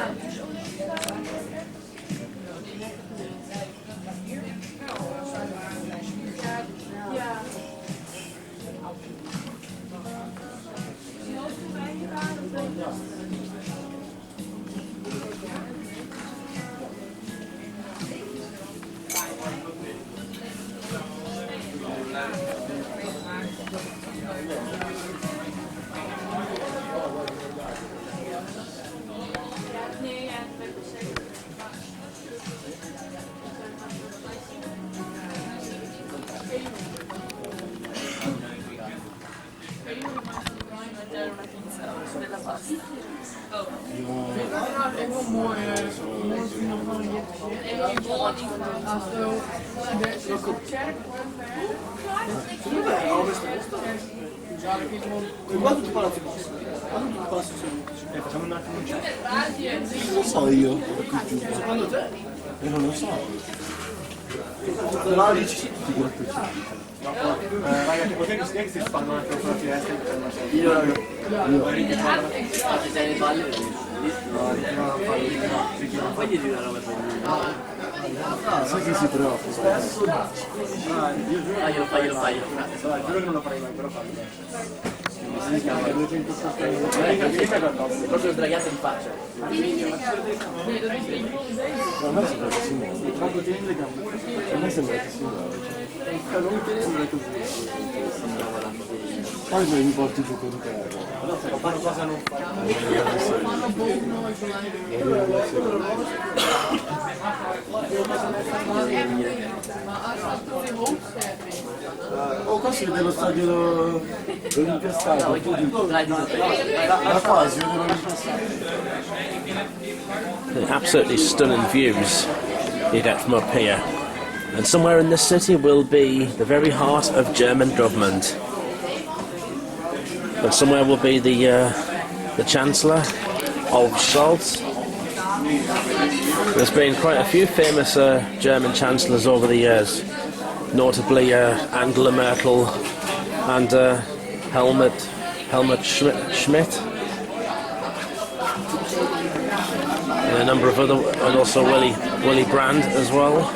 Speaker 3: Facciamo un attimo un check. Non lo so io. Io non lo so. No, dici ragazzi, potete che si fanno anche una finestra io sei le palle poi gli una roba sai che si preoccupa io giuro che non lo farei mai, però fallo. Proprio sdraiato in faccia. A me sembra che si muove. Quando tieni le gambe, a me sembra che si muove. Non sembra così. Poi mi porti giù con te. No, se fa cosa non fa. Oh, qua si vede lo stadio Olympia Stadio. Da qua si vede l'Olympia Stadio.
Speaker 1: Absolutely stunning views you get from up here. And somewhere in this city will be the very heart of German government. And somewhere will be the Chancellor, Olaf Scholz. There's been quite a few famous German chancellors over the years, notably Angela Merkel and Helmut Schmidt. and a number of other, and also Willy Brandt as well.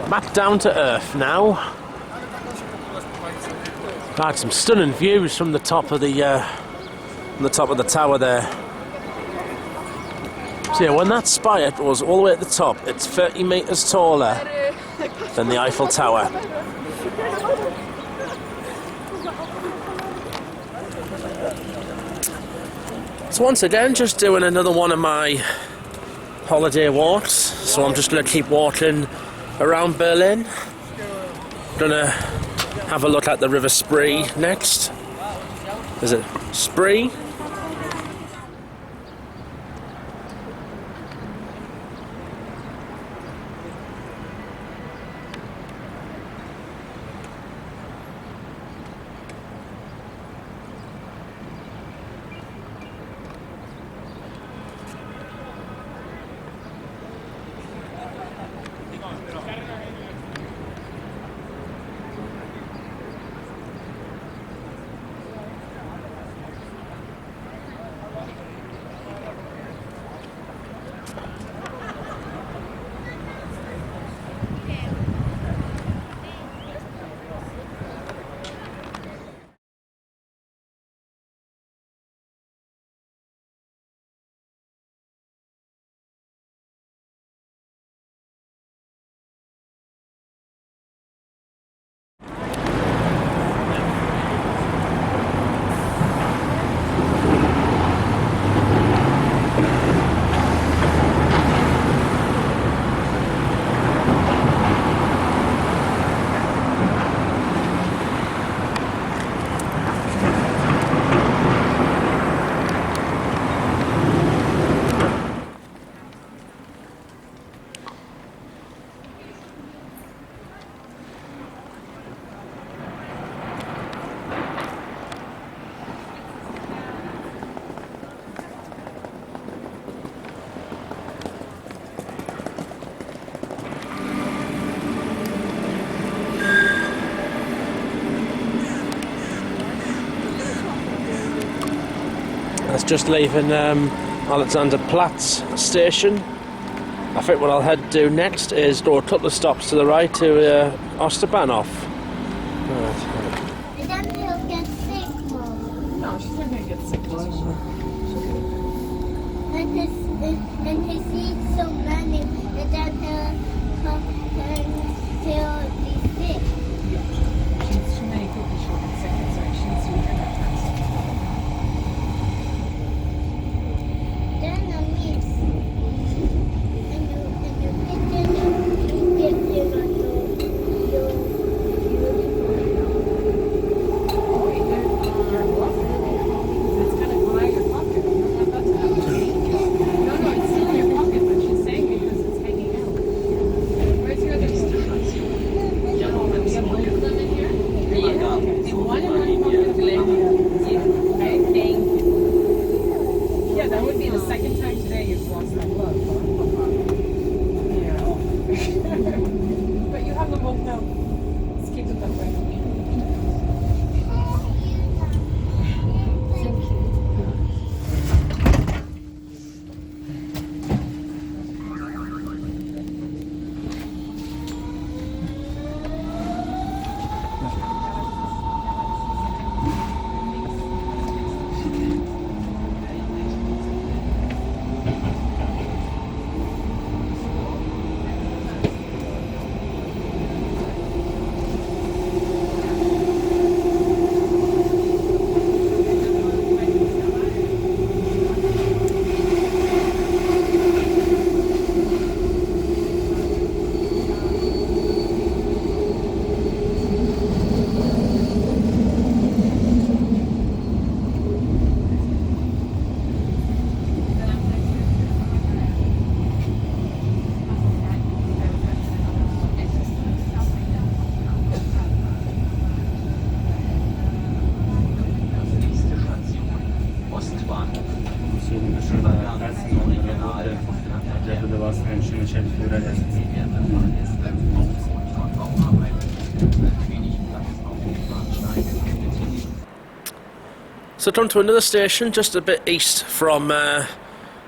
Speaker 1: Back down to earth now. Got some stunning views from the top of the tower there. So yeah, when that spire goes all the way at the top, it's 30 metres taller than the Eiffel Tower. So once again, just doing another one of my holiday walks. So I'm just going to keep walking around Berlin. Gonna have a look at the River Spree next. Is it Spree? That's just leaving Alexanderplatz station. I think what I'll do next is go a couple of stops to the right to Ostbahnhof.
Speaker 9: And then he'll get sick, Mom.
Speaker 6: No, she's not going to get sick.
Speaker 9: And he sees so many, and then he'll be sick.
Speaker 6: She's too many people, she'll get sick. That's right. She needs to be here.
Speaker 9: Then a mix. And you get
Speaker 6: That's kind of high in your pocket. You don't want that to happen. No, it's still in your pocket, but she's saying because it's hanging out. Where's your other stuff? We have both of them in here? Yeah. Okay. One in one pocket. I think. Yeah, that would be the second time today you've lost that glove. Yeah. But you have them both now. Let's keep it that way.
Speaker 1: So come to another station just a bit east from the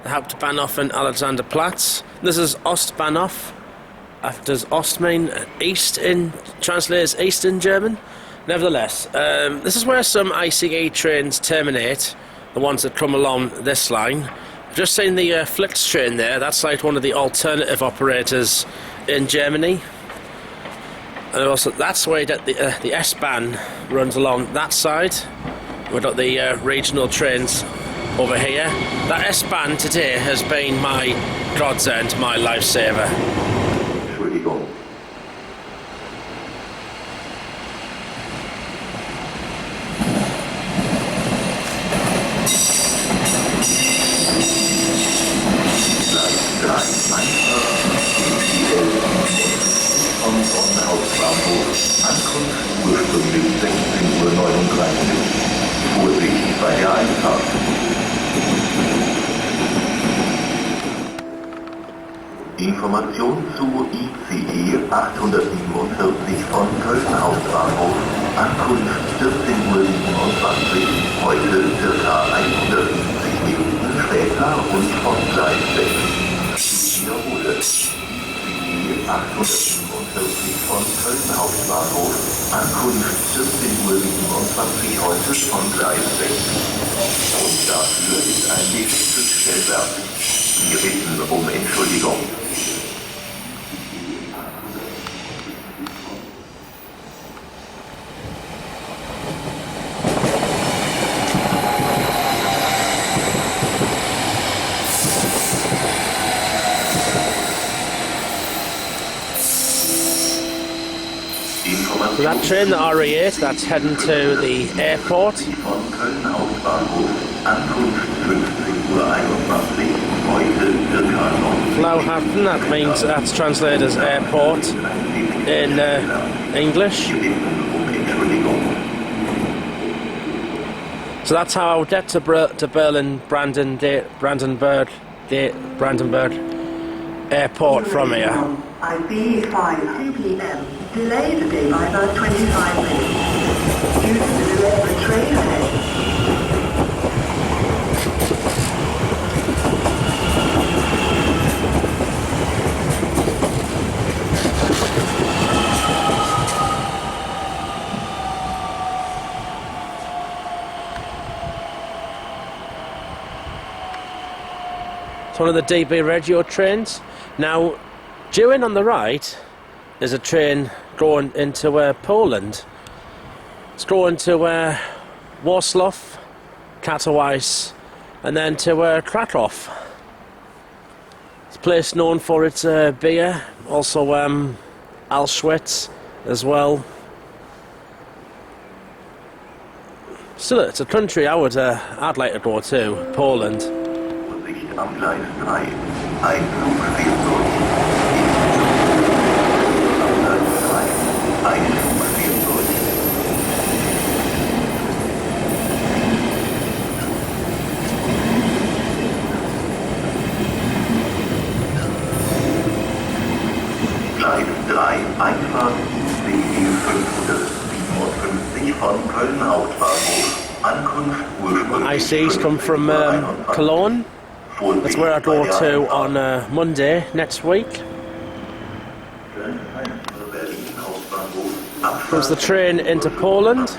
Speaker 1: Hauptbahnhof and Alexanderplatz. This is Ostbahnhof. Does Ost mean east in, translates east in German? Nevertheless, this is where some ICE trains terminate, the ones that come along this line. I've just seen the Flix train there. That's like one of the alternative operators in Germany. And also that's where the S-Bahn runs along that side. We've got the regional trains over here. That S-Bahn today has been my godsend, my lifesaver.
Speaker 10: Entschuldigung. Vom Hauptbahnhof. Ankunft ursprünglich 16:39 Uhr. Vorsicht bei der Einfahrt. Information zu ICE 847 von Köln Hauptbahnhof. Ankunft 14:27 Uhr. Heute circa 150 Minuten später und von Gleis 6. Ich wiederhole. ICE 847 von Köln Hauptbahnhof. Ankunft 14:27 Uhr heute von Gleis 6. Und dafür ist ein defektes Stellwerk. Wir bitten um Entschuldigung.
Speaker 1: So that train, the RE8, that's heading to the airport. Flauhafen, that means that's translated as airport in English. So that's how I would get to Berlin Brandenburg Airport from here.
Speaker 11: IB5 2 p.m. Delay the day by about 25 minutes. Due to the delay of the train ahead.
Speaker 1: It's one of the DB Regio trains. Now, due in on the right is a train going into Poland. It's going to Warsaw, Katowice, and then to Krakow. It's a place known for its beer, also Auschwitz as well. Still, it's a country I'd like to go to, Poland.
Speaker 10: Am Gleis 3. Einflug Frankfurt. Am Gleis 3. Einflug Frankfurt. Gleis 3. Einfahrt BE 557 von Köln Hauptbahnhof. Ankunft ursprünglich.
Speaker 1: ICs come from Cologne. That's where I go to on Monday next week. Comes the train into Poland.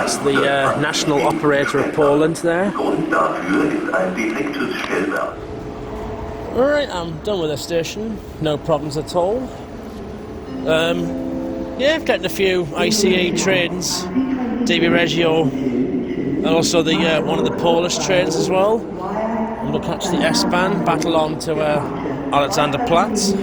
Speaker 1: That's the national operator of Poland there. Alright, I'm done with the station. No problems at all. Yeah, I've gotten a few ICE trains, DB Regio, and also the one of the Polish trains as well. And we'll catch the S-Bahn back along to Alexanderplatz.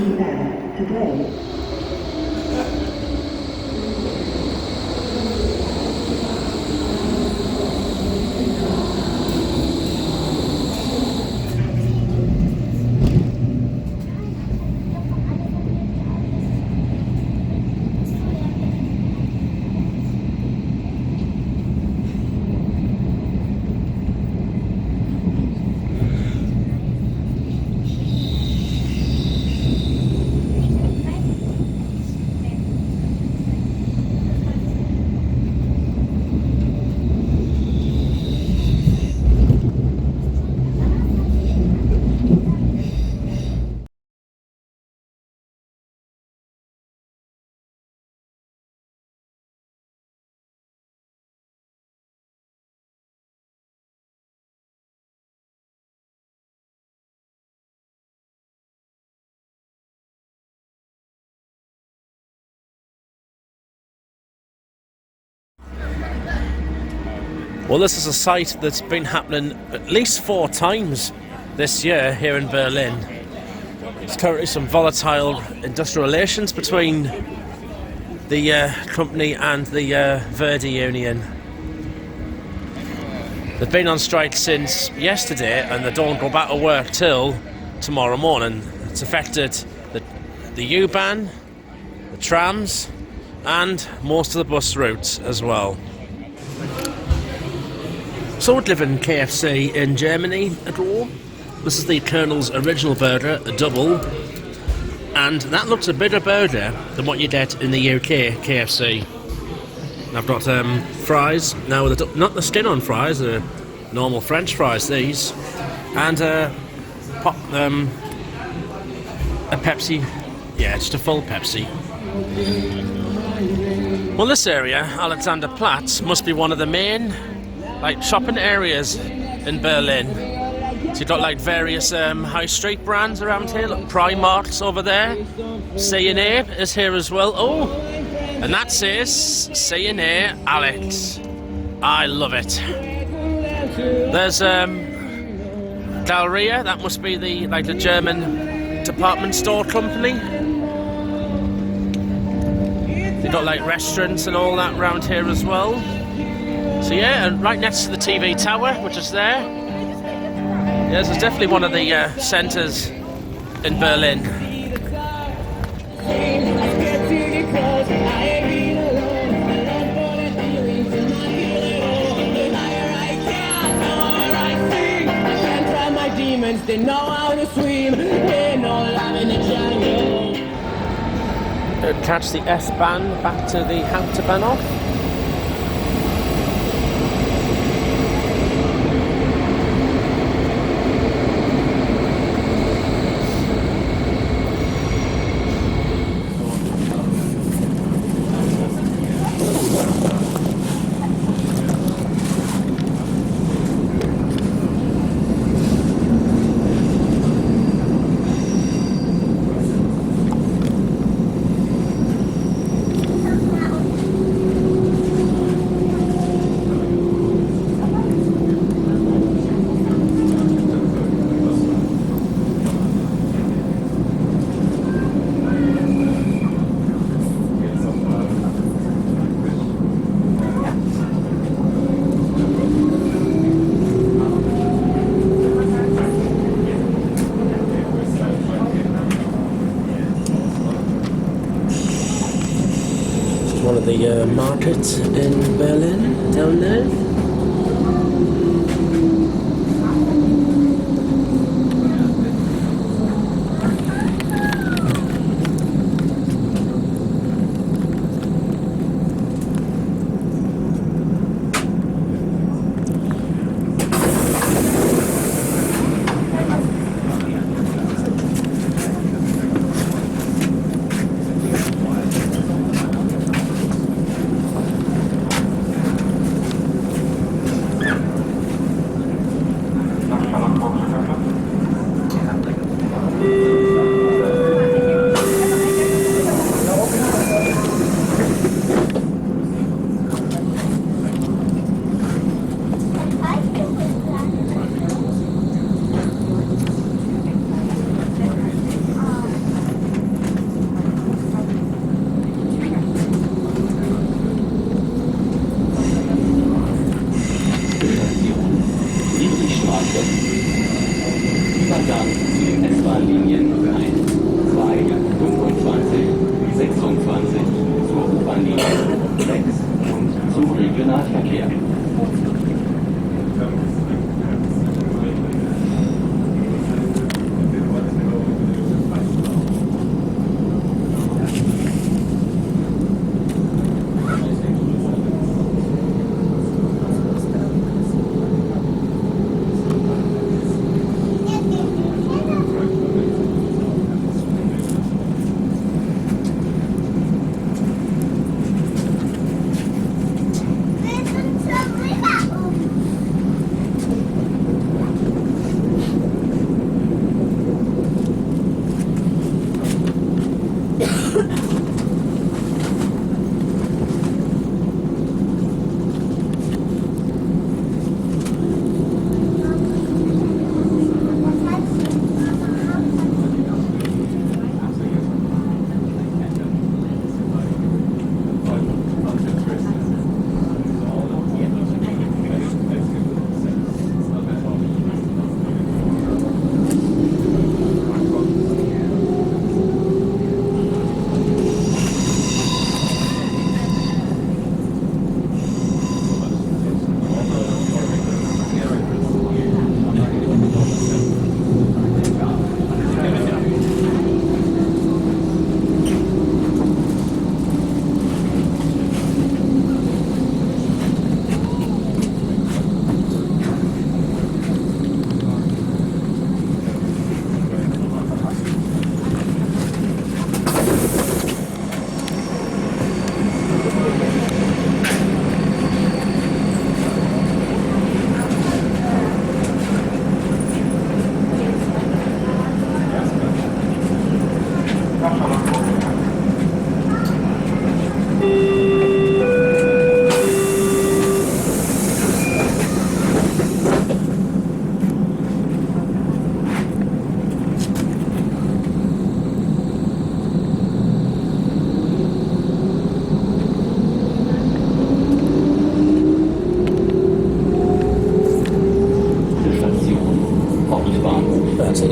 Speaker 1: Well, this is a sight that's been happening at least 4 times this year here in Berlin. There's currently some volatile industrial relations between the company and the Verdi Union. They've been on strike since yesterday and they don't go back to work till tomorrow morning. It's affected the U-Bahn, the trams and most of the bus routes as well. So we're living KFC in Germany at all. This is the Colonel's original burger, a double, and that looks a bigger burger than what you get in the UK KFC. I've got fries now, with not the skin on fries, the normal French fries these, and a Pepsi, yeah, just a full Pepsi. Well, this area, Alexanderplatz, must be one of the main shopping areas in Berlin. So you've got various high street brands around here, like Primark's over there. C&A is here as well. Oh, and that says C&A Alex. I love it. There's Galleria, that must be the German department store company. You've got restaurants and all that around here as well. So yeah, and right next to the TV tower, which is there. Yeah, this is definitely one of the centres in Berlin.
Speaker 12: They know how to swim, they know love in the jungle.
Speaker 1: Catch the S-Bahn back to the Hauptbahnhof. One of the markets in Berlin down there.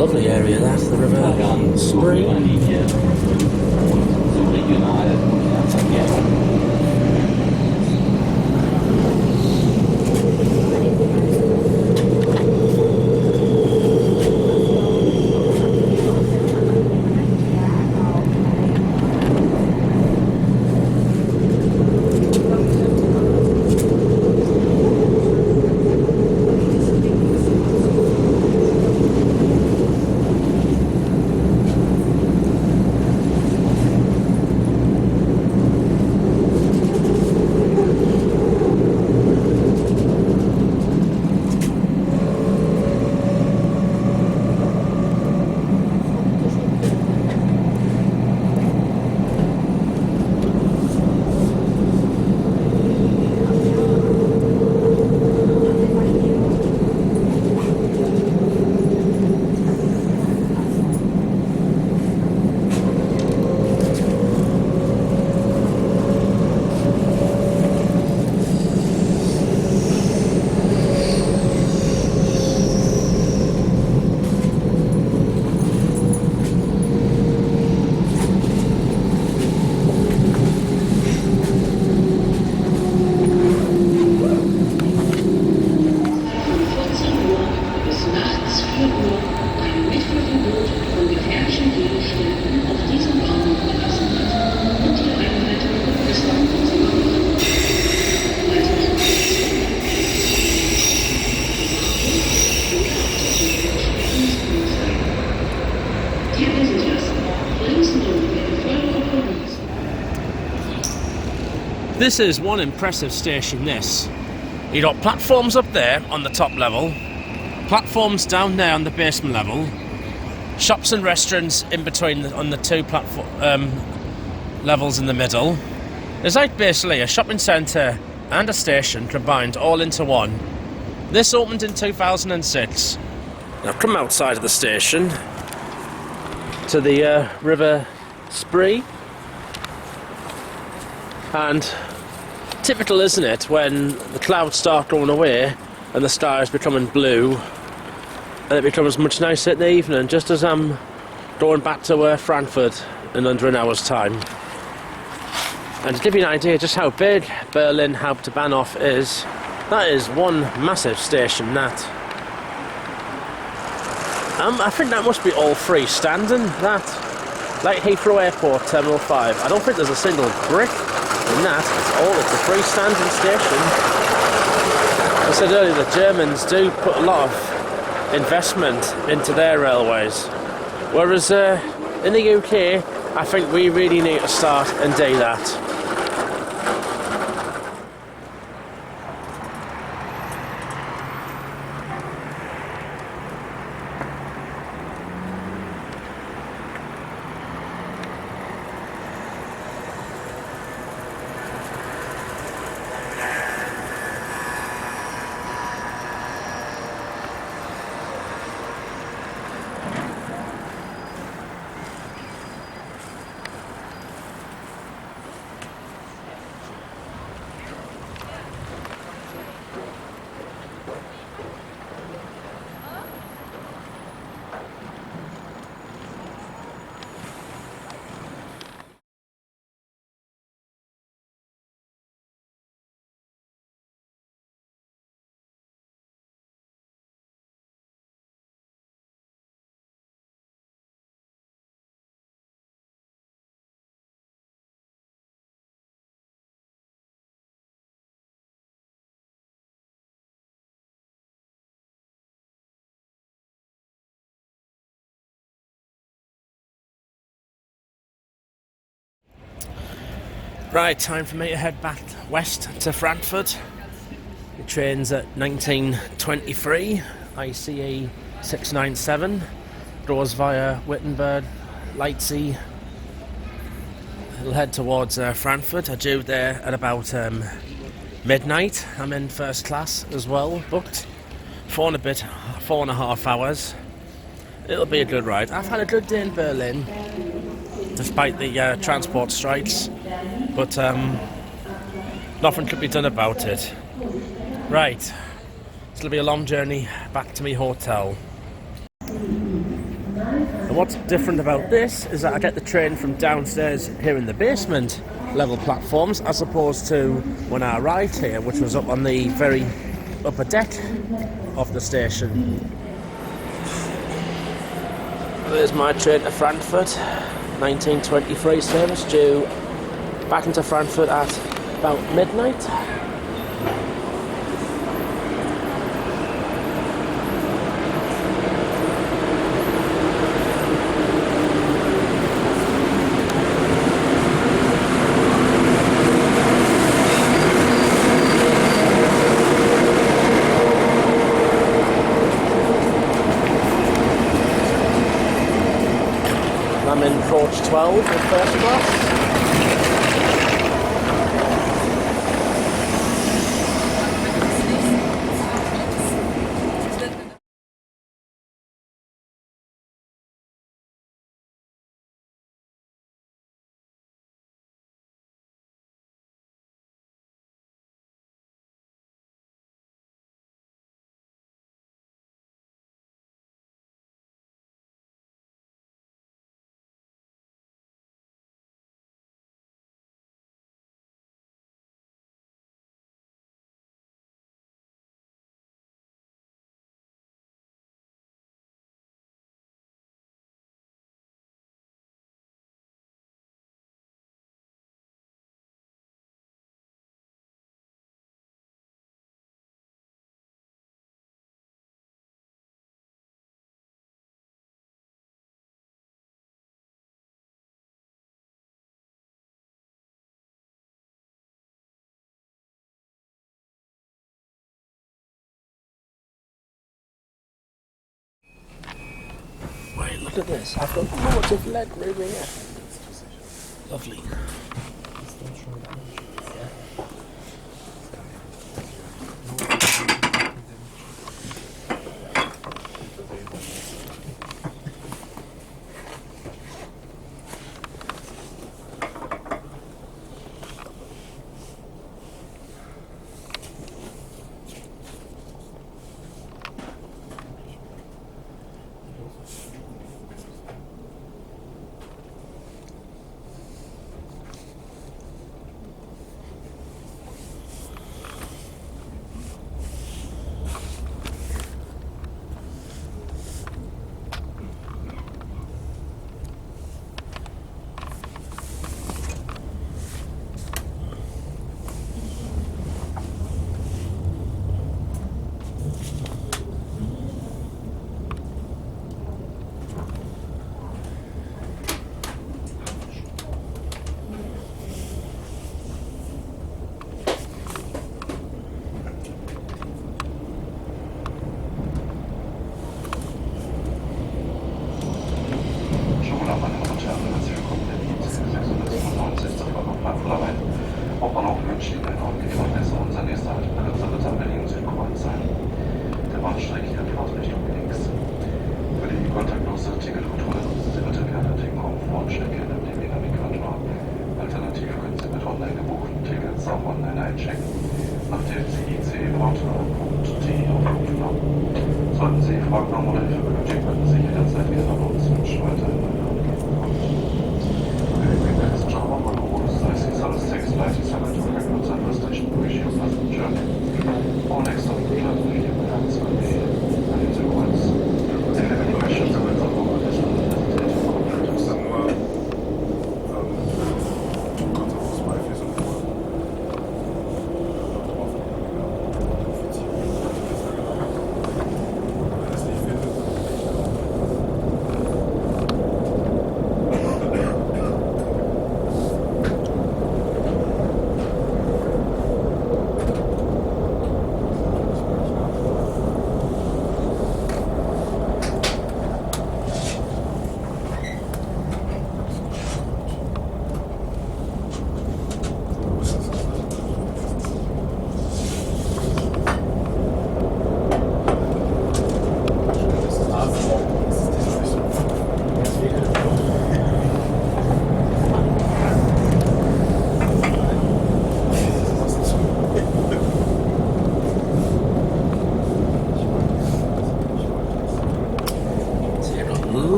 Speaker 1: Lovely area, that's the River Spree.
Speaker 5: Linie und zum Regionalverkehr.
Speaker 1: This is one impressive station, this. You got platforms up there on the top level, platforms down there on the basement level, shops and restaurants in between on the two platform levels in the middle. There's like basically a shopping centre and a station combined all into one. This opened in 2006. Now come outside of the station to the River Spree, and typical, isn't it, when the clouds start going away and the sky is becoming blue and it becomes much nicer in the evening, just as I'm going back to Frankfurt in under an hour's time. And to give you an idea just how big Berlin Hauptbahnhof is, that is one massive station, that. I think that must be all freestanding, that. Like Heathrow Airport, Terminal 5. I don't think there's a single brick in that. It's a freestanding station. I said earlier, the Germans do put a lot of investment into their railways. Whereas in the UK, I think we really need to start and do that. Right, time for me to head back west to Frankfurt. The train's at 1923, ICE 697, goes via Wittenberg, Leipzig. It'll head towards Frankfurt. I due there at about midnight. I'm in first class as well, booked. 4.5 hours. It'll be a good ride. I've had a good day in Berlin, despite the transport strikes, but nothing could be done about it. Right, it's going to be a long journey back to my hotel. And what's different about this is that I get the train from downstairs here in the basement level platforms, as opposed to when I arrived here, which was up on the very upper deck of the station. There's my train to Frankfurt, 1923 service, due back into Frankfurt at about midnight. I'm in coach 12 in first class. Wait, look at this. I've got loads of leg room here. Lovely.
Speaker 2: Hauptbahnhof München, ein Hauptbahnhof unser nächster Halt wird am Berlin Südkreuz sein. Der Bahnsteig hier fährt Richtung links. Für die kontaktlose Ticketkontrolle nutzen Sie bitte gerne den Komfortcheck in dem Navigator. Alternativ können Sie mit online gebuchten Tickets auch online einchecken, nachdem Sie IC-Portal.de aufgerufen haben. Sollten Sie Fragen haben oder Hilfe benötigen, können Sie jederzeit gerne an uns wünschen weiterhin eine Antwort bekommen. I see some 697 to Frankfurt Central Station. Wish you a pleasant journey. Our next stop for flight will be Berlin Südkreuz. If you have any questions about the board, please don't hesitate to contact us.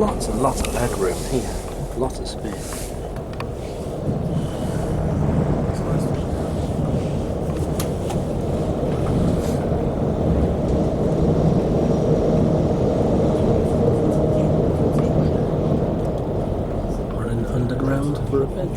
Speaker 1: lots and lots of headroom here. Lots of space. Running underground for a bit.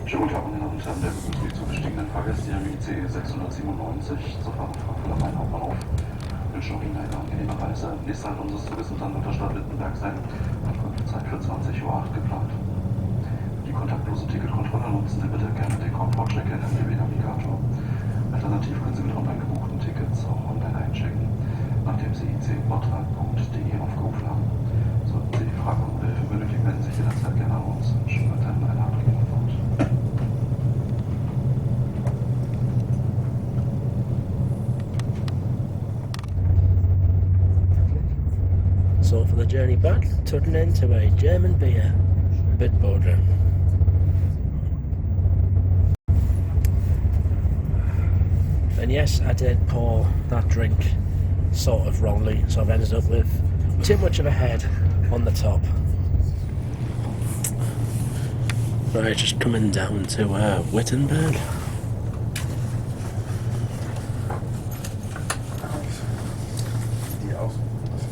Speaker 13: Schönen guten Tag, meine Damen und Herren, der begrüßt Sie zu gestiegenen Fahrgäste im ICE 697 zur Fahrt nach Frankfurt am Hauptbahnhof. Ich wünsche noch Ihnen eine angenehme Reise. Nächster Halt unseres Zuges in Stadt Wittenberg sein. Zeit für 20:08 Uhr geplant. Für die kontaktlose Ticketkontrolle nutzen Sie bitte gerne den Komfort-Check-In im DB-Navigator. Alternativ können Sie mit online gebuchten Tickets auch online einchecken, nachdem Sie ic-portal.de aufgerufen haben. Sollten Sie Fragen oder Hilfe benötigen, melden Sie sich jederzeit gerne an uns. Schönen weiterhin eine angenehme Fahrt.
Speaker 1: So for the journey back, tucking into a German beer, Bitburger. And yes, I did pour that drink sort of wrongly, so I've ended up with too much of a head on the top. Right, just coming down to Wittenberg.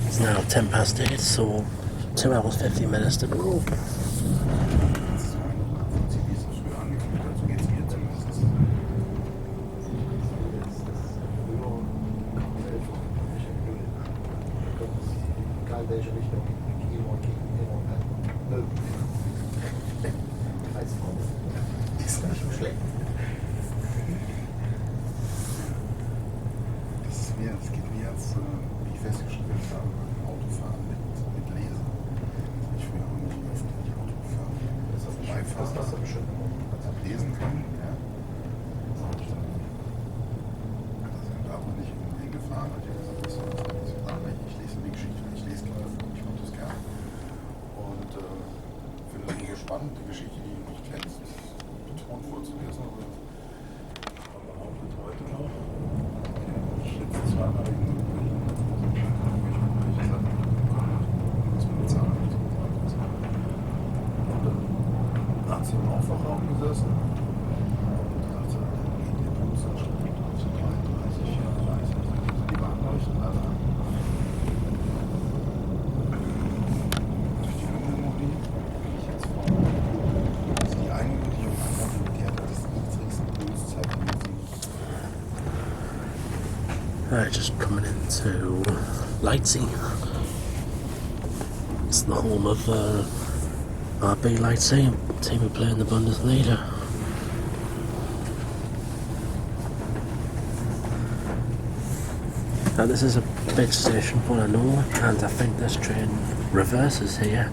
Speaker 1: It's now 8:10, so 2 hours 50 minutes to go.
Speaker 14: Das geht mir jetzt, wie ich festgestellt habe, Autofahren mit Lesen. Ich will auch nicht öffentlich Auto gefahren. Das was du bestimmt lesen können. Ja. Da bin ich irgendwie hingefahren und ich habe gesagt, ich lese eine Geschichte, ich lese gerne, ich mache das gerne. Und finde das so spannend, die Geschichte, die du nicht kennst, betont vorzulesen. Aber auch mit heute noch. Ich jetzt zweimal in Berlin, wo ich gesagt habe, muss man bezahlen, nicht so bezahlt ist. Und dann hat sie im Aufwachraum gesessen und hat sie in der Bundesstadt 33, 34, die Warnleuchten alle an. Durch die Lungenmobil bin ich jetzt vor. Also die Einwilligung, die hat das niedrigste Bundeszeichen.
Speaker 1: Right, just coming into Leipzig. It's the home of RB Leipzig, team who play in the Bundesliga. Now this is a big station for I know, and I think this train reverses here.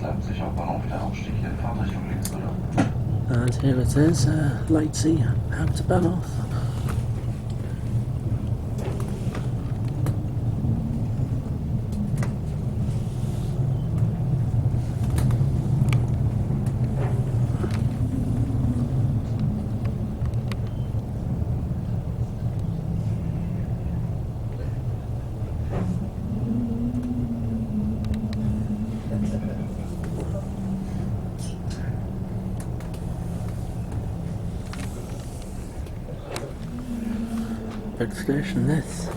Speaker 13: Leipzig Hauptbahnhof, der Ausstieg hier in Fahrtrichtung links, oder?
Speaker 1: And here it is, Leipzig Hauptbahnhof. Big station this.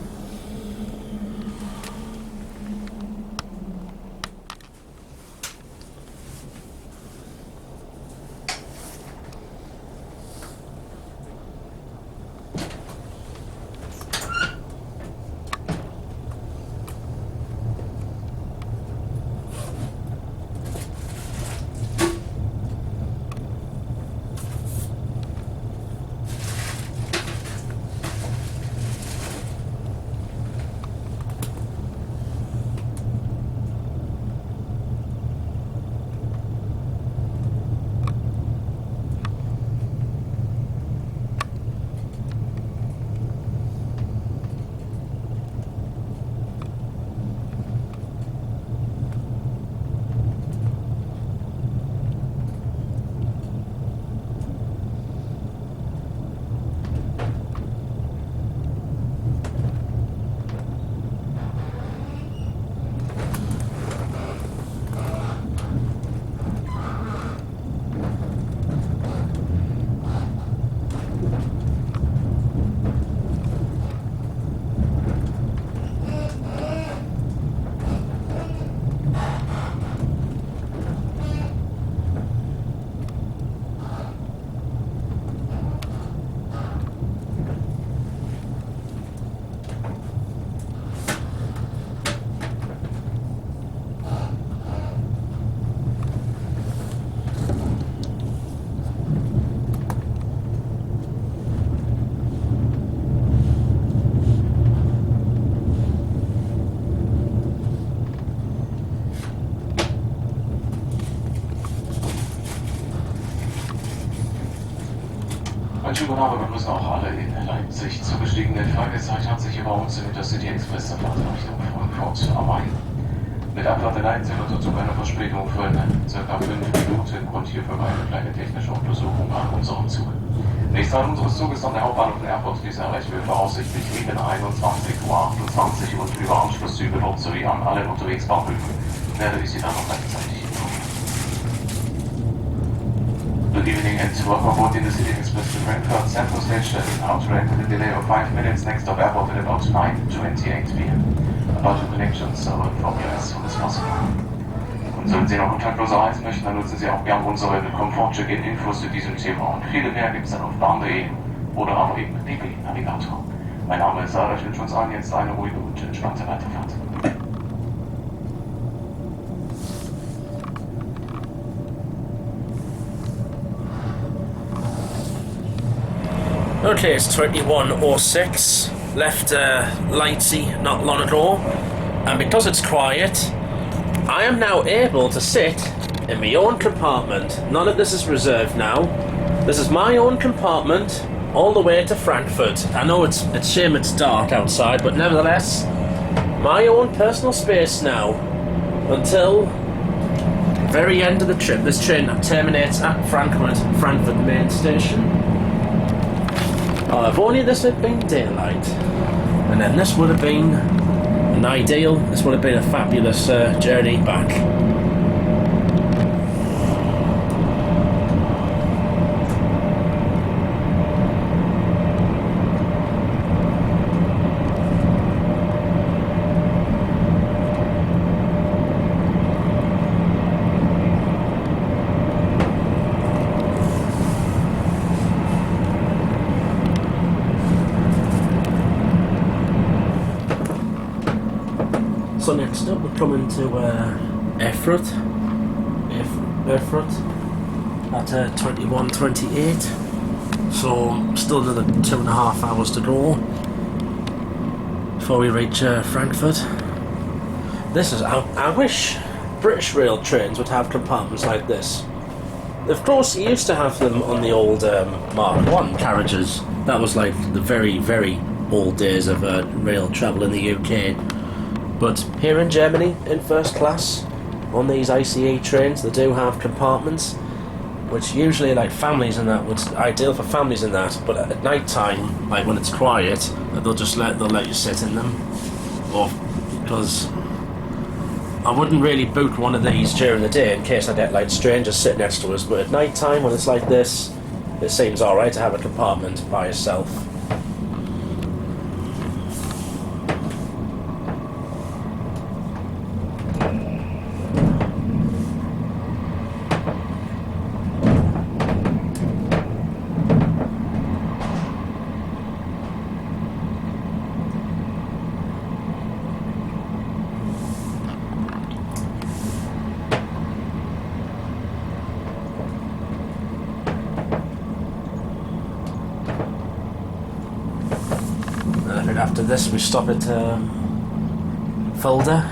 Speaker 13: Ein schöner Name begrüßen auch alle in Leipzig. Zugestiegene Folgezeit hat sich über uns im Intercity Express der Fahrt Richtung Frankfurt am Main. Mit Abfahrt in Leipzig und dazu eine Verspätung von ca. 5 Minuten Grund hierfür eine kleine technische Untersuchung an unserem Zug. Nächster Halt unseres Zuges an der Hauptbahnhof und Airport. Dies erreicht wir voraussichtlich gegen 21:28 Uhr und über Anschlusszüge dort sowie an allen unterwegs Bahnhöfen werde ich Sie dann noch rechtzeitig informieren. Good evening and welcome aboard in the City Express to Frankfurt Central Station. Out train with a delay of 5 minutes. Next stop airport at about 9:28 p.m. About your connections, so inform you as soon as possible. Und sollten Sie noch kontaktloser reisen möchten, dann nutzen Sie auch gern unsere Komfort-Check-In-Infos zu diesem Thema. Und viele mehr gibt es dann auf bahn.de oder aber eben DB-Navigator. Mein Name ist Sarah, ich wünsche uns allen jetzt eine ruhige und entspannte Weiterfahrt.
Speaker 1: Okay, it's 21:06. Left Lightsey not long ago, and because it's quiet, I am now able to sit in my own compartment. None of this is reserved now. This is my own compartment all the way to Frankfurt. I know it's shame it's dark outside, but nevertheless, my own personal space now until the very end of the trip. This train terminates at Frankfurt main station. Oh, if only this had been daylight, and then this would have been an ideal, this would have been a fabulous journey back. So next up we're coming to Erfurt at 21:28. So still another 2.5 hours to go before we reach Frankfurt. This is I wish British rail trains would have compartments like this. Of course, you used to have them on the old Mark I carriages. That was like the very, very old days of rail travel in the UK. But here in Germany, in first class, on these ICE trains, they do have compartments, which usually, like families and that, would ideal for families and that. But at night time, like when it's quiet, they'll let you sit in them, or because I wouldn't really book one of these during the day in case I get like strangers sitting next to us. But at night time, when it's like this, it seems all right to have a compartment by yourself. After this we stop at Fulda.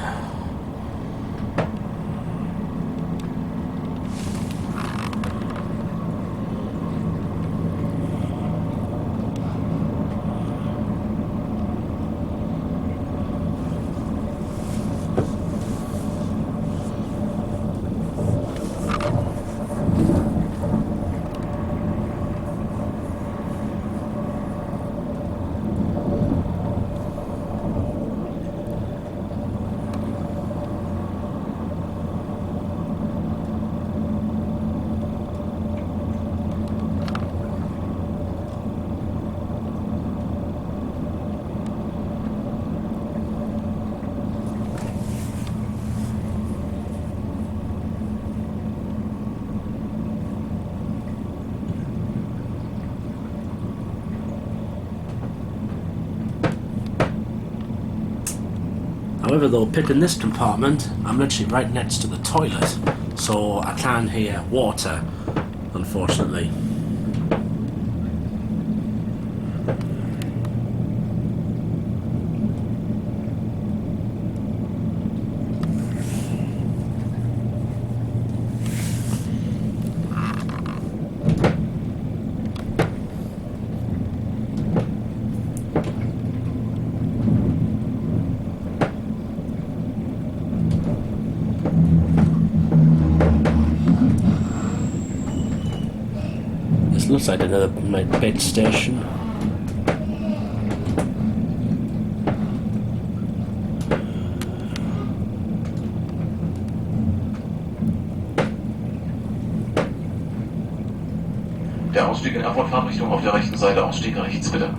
Speaker 1: However though, picking this compartment, I'm literally right next to the toilet, so I can hear water, unfortunately. Looks like another big station.
Speaker 13: Der Ausstieg in Erfurt Fahrtrichtung auf der rechten Seite, Ausstieg rechts bitte.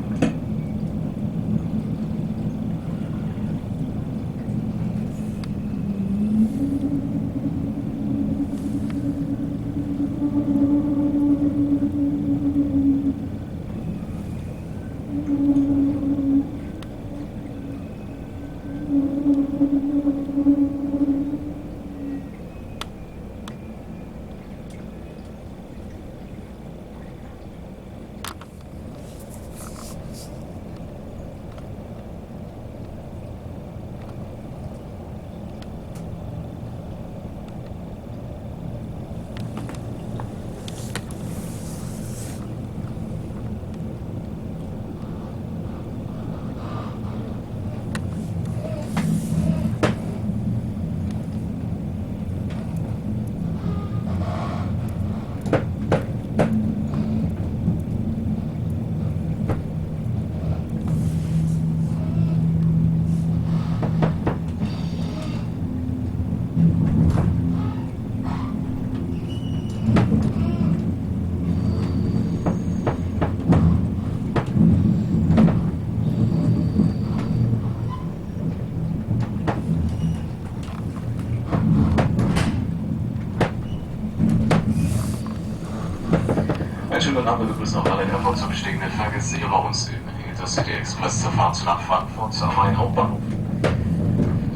Speaker 13: Schönen guten Abend, wir begrüßen auch alle in Erfurt zu bestiegenden Fahrgäste hier bei uns im Intercity Express zur Fahrt nach Frankfurt am Main Hauptbahnhof.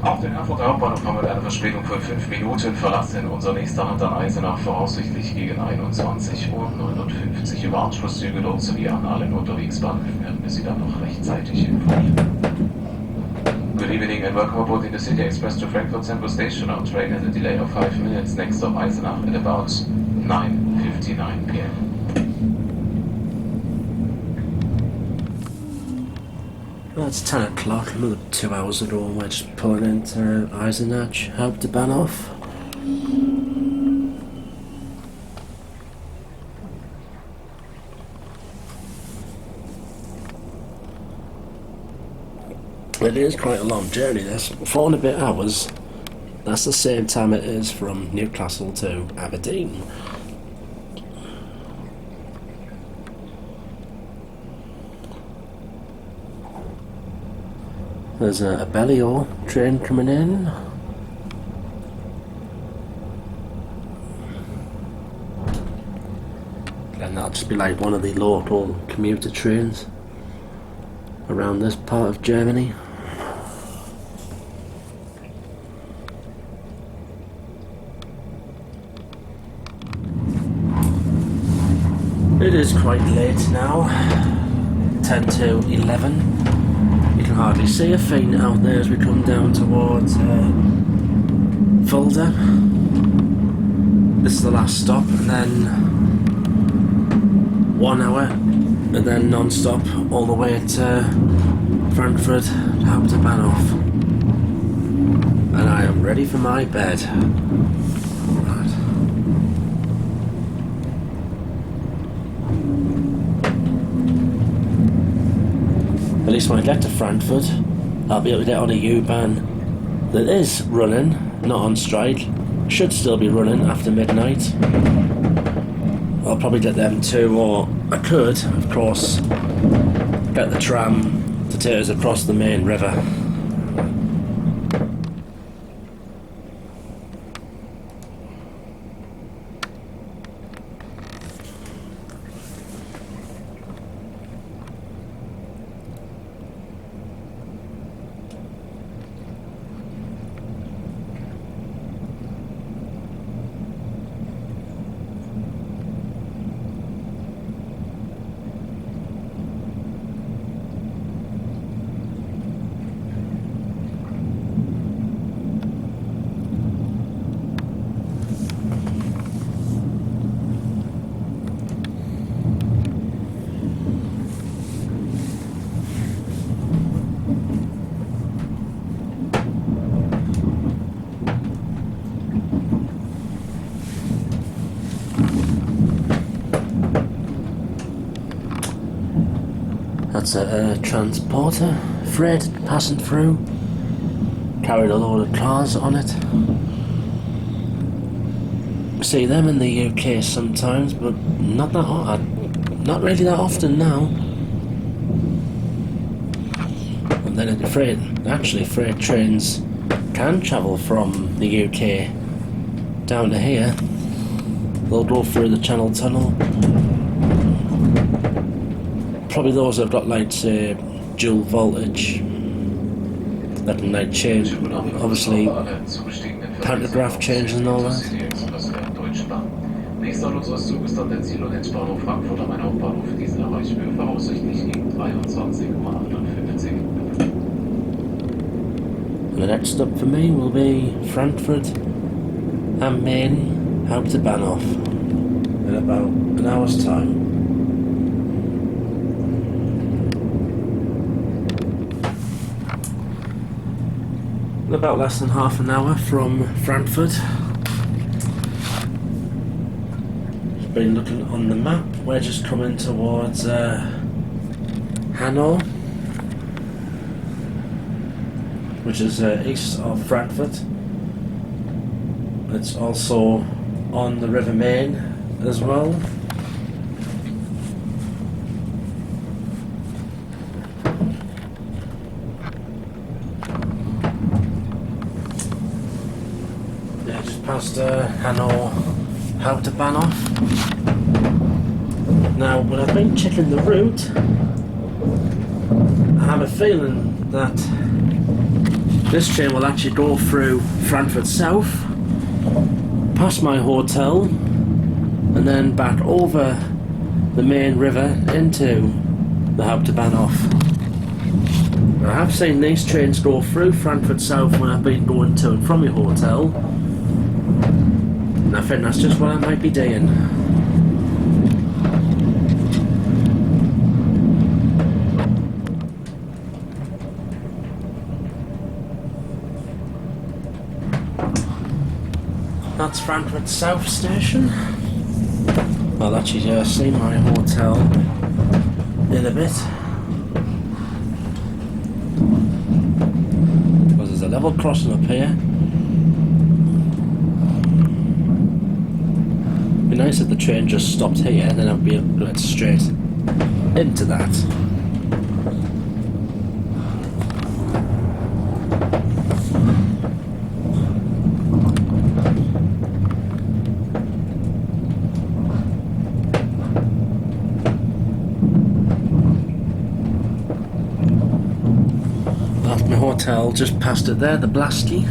Speaker 13: Auf den Erfurter Hauptbahnhof haben wir mit einer Verspätung von 5 Minuten verlassen. Unser nächster Halt an Eisenach voraussichtlich gegen 21:59 Uhr. Über Anschlusszüge dort sowie an allen Unterwegsbahnhöfen werden wir Sie dann noch rechtzeitig informieren. Good evening and welcome aboard the Intercity Express to Frankfurt Central Station. Our train has a delay of 5 minutes. Next stop Eisenach at about 9:59 p.m.
Speaker 1: Well, it's 10 o'clock, another 2 hours ago, and we're just pulling into Eisenach, Hauptbahnhof. It is quite a long journey, this. 4 and a bit hours. That's the same time it is from Newcastle to Aberdeen. There's a Bellio train coming in. And that'll just be like one of the local commuter trains around this part of Germany. It is quite late now, 10 to 11. You can hardly see a thing out there as we come down towards Fulda. This is the last stop, and then 1 hour, and then non-stop all the way to Frankfurt Hauptbahnhof. And I am ready for my bed. At least when I get to Frankfurt, I'll be able to get on a U-Bahn that is running, not on strike, should still be running after midnight. I'll probably get them too, or I could, of course, get the tram to take us across the main river. That's a transporter, freight passing through, carried a load of cars on it. See them in the UK sometimes, but not really that often now. And then freight trains can travel from the UK down to here. They'll go through the Channel Tunnel. Probably those that have got like say dual voltage that can like change, obviously pantograph changes and all that.
Speaker 13: Nächster Nutzungszug ist dann der Ziel- und Endbahnhof Frankfurt am Hauptbahnhof. Diesen erreichen wir voraussichtlich gegen 23:58.
Speaker 1: The next stop for me will be Frankfurt am Main Hauptbahnhof in about an hour's time. In about less than half an hour from Frankfurt. Been looking on the map, we're just coming towards Hanau, which is east of Frankfurt. It's also on the River Main as well. Yeah, just past Hanau Hauptbahnhof. Now, when I've been checking the route, I have a feeling that this train will actually go through Frankfurt South, past my hotel, and then back over the main river into the Hauptbahnhof. I have seen these trains go through Frankfurt South when I've been going to and from my hotel, and I think that's just what I might be doing. That's Frankfurt South Station. I'll actually see my hotel in a bit. Because there's a level crossing up here. It'd be nice if the train just stopped here and then I'd be able to get straight into that. Hotel just past it there, the Blasky.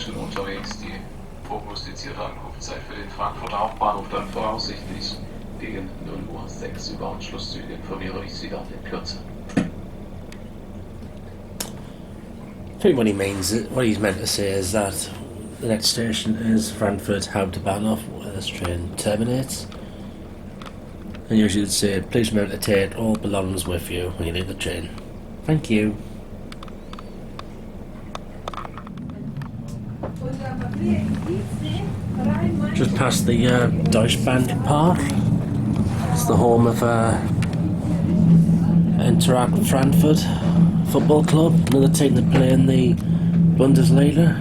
Speaker 13: Unterwegs die prognostizierte Ankunftszeit für den Frankfurter Hauptbahnhof dann voraussichtlich gegen 0:06 Uhr. Über Anschlusszüge informiere ich Sie dann in Kürze.
Speaker 1: I think what he's meant to say is that the next station is Frankfurt Hauptbahnhof, where this train terminates. And usually it'd say, please remember to take all belongings with you when you leave the train. Thank you. Just past the Deutsche Bank Park. It's the home of Eintracht Frankfurt Football Club, another team that play in the Bundesliga.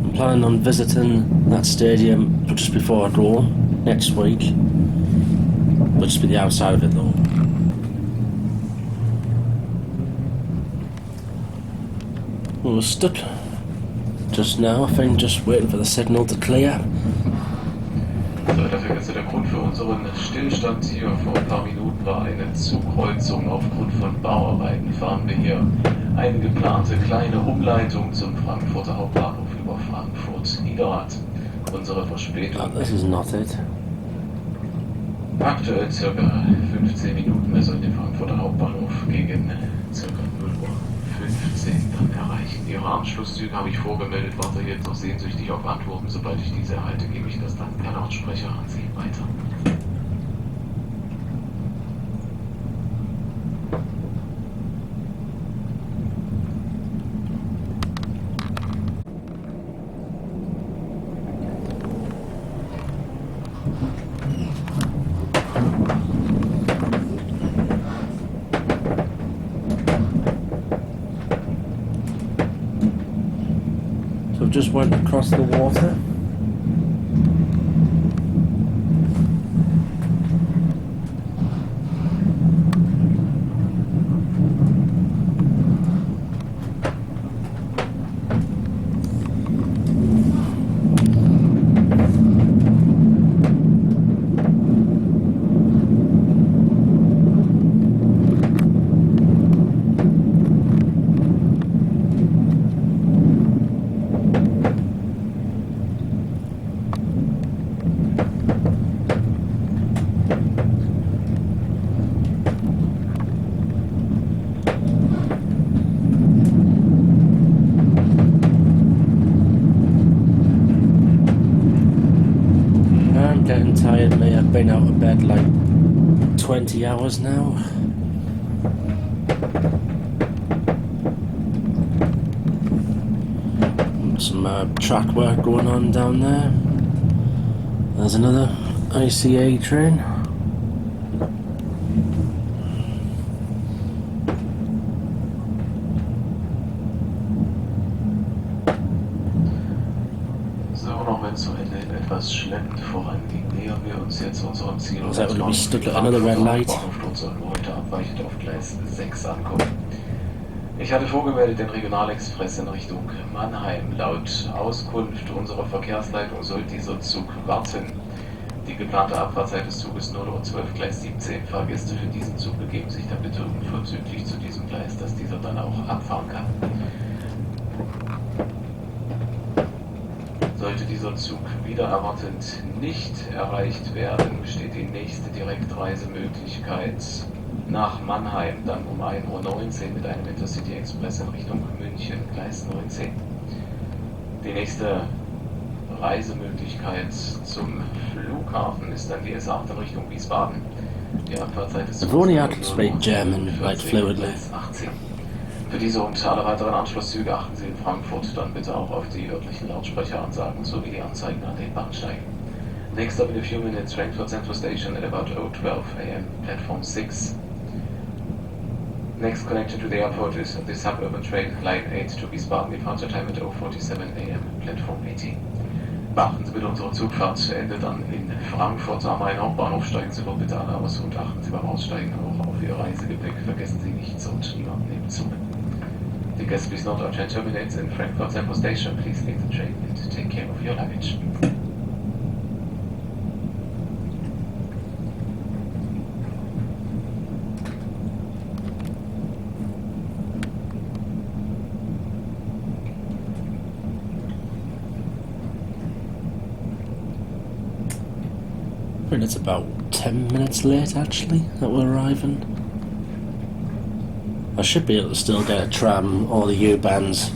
Speaker 1: I'm planning on visiting that stadium just before I go next week. But just be the outside of it though. Well, we're stuck just now, I think, just waiting for the signal to clear.
Speaker 13: So, dafür ist der Grund für unseren Stillstand hier vor ein paar Minuten war eine Zugkreuzung. Aufgrund von Bauarbeiten fahren wir hier Eine geplante kleine Umleitung zum Frankfurter Hauptbahnhof über Frankfurt-Niederrad. Unsere Verspätung.
Speaker 1: This is not it.
Speaker 13: Aktuell ca. 15 Minuten. Wir sollen den Frankfurter Hauptbahnhof gegen ca. 0:15 Uhr dann erreichen. Ihre Anschlusszüge habe ich vorgemeldet, warte jetzt noch sehnsüchtig auf Antworten. Sobald ich diese erhalte, gebe ich das dann per Lautsprecher an Sie weiter.
Speaker 1: So I've just went across the water. Getting tired, mate. I've been out of bed like 20 hours now. Some track work going on down there. There's another ICA train.
Speaker 13: Etwas schleppend voranging, nähern wir uns jetzt unserem Ziel.
Speaker 1: Is that going to be stuck at another red light?
Speaker 13: Dort sollen wir heute abweichend auf Gleis 6 ankommen. Ich hatte vorgemeldet den Regionalexpress in Richtung Mannheim. Laut Auskunft unserer Verkehrsleitung soll dieser Zug warten. Die geplante Abfahrtzeit des Zuges 0:12 Uhr, Gleis 17. Fahrgäste für diesen Zug begeben sich dann bitte unverzüglich zu diesem Gleis, dass dieser dann auch abfahren kann. Sollte dieser Zug wieder erwartend nicht erreicht werden, besteht die nächste Direktreisemöglichkeit nach Mannheim, dann um 1:19 Uhr mit einem Intercity Express in Richtung München, Gleis 19. Die nächste Reisemöglichkeit zum Flughafen ist dann die S8 in Richtung Wiesbaden. Die Abfahrtzeit ist
Speaker 1: I've only had to speak German like fluidly.
Speaker 13: 18. Für diese und alle weiteren Anschlusszüge achten Sie in Frankfurt dann bitte auch auf die örtlichen Lautsprecheransagen sowie die Anzeigen an den Bahnsteigen. Next up in a few minutes, Frankfurt Central Station at about 0:12 a.m. Platform 6. Next connection to the airport is the suburban train Line 8 to Wiesbaden, departure time at 0:47 a.m. Platform 18. Beachten Sie bitte unsere Zugfahrt endet dann in Frankfurt am Main Hauptbahnhof. Steigen Sie dort bitte alle aus und achten Sie beim Aussteigen auch auf Ihr Reisegepäck. Vergessen Sie nichts und niemanden im Zug. The guest please note our train terminates in Frankfurt Central Station. Please leave the train and take care of your luggage.
Speaker 1: I think it's about 10 minutes late actually that we're arriving. I should be able to still get a tram or the U-Bahns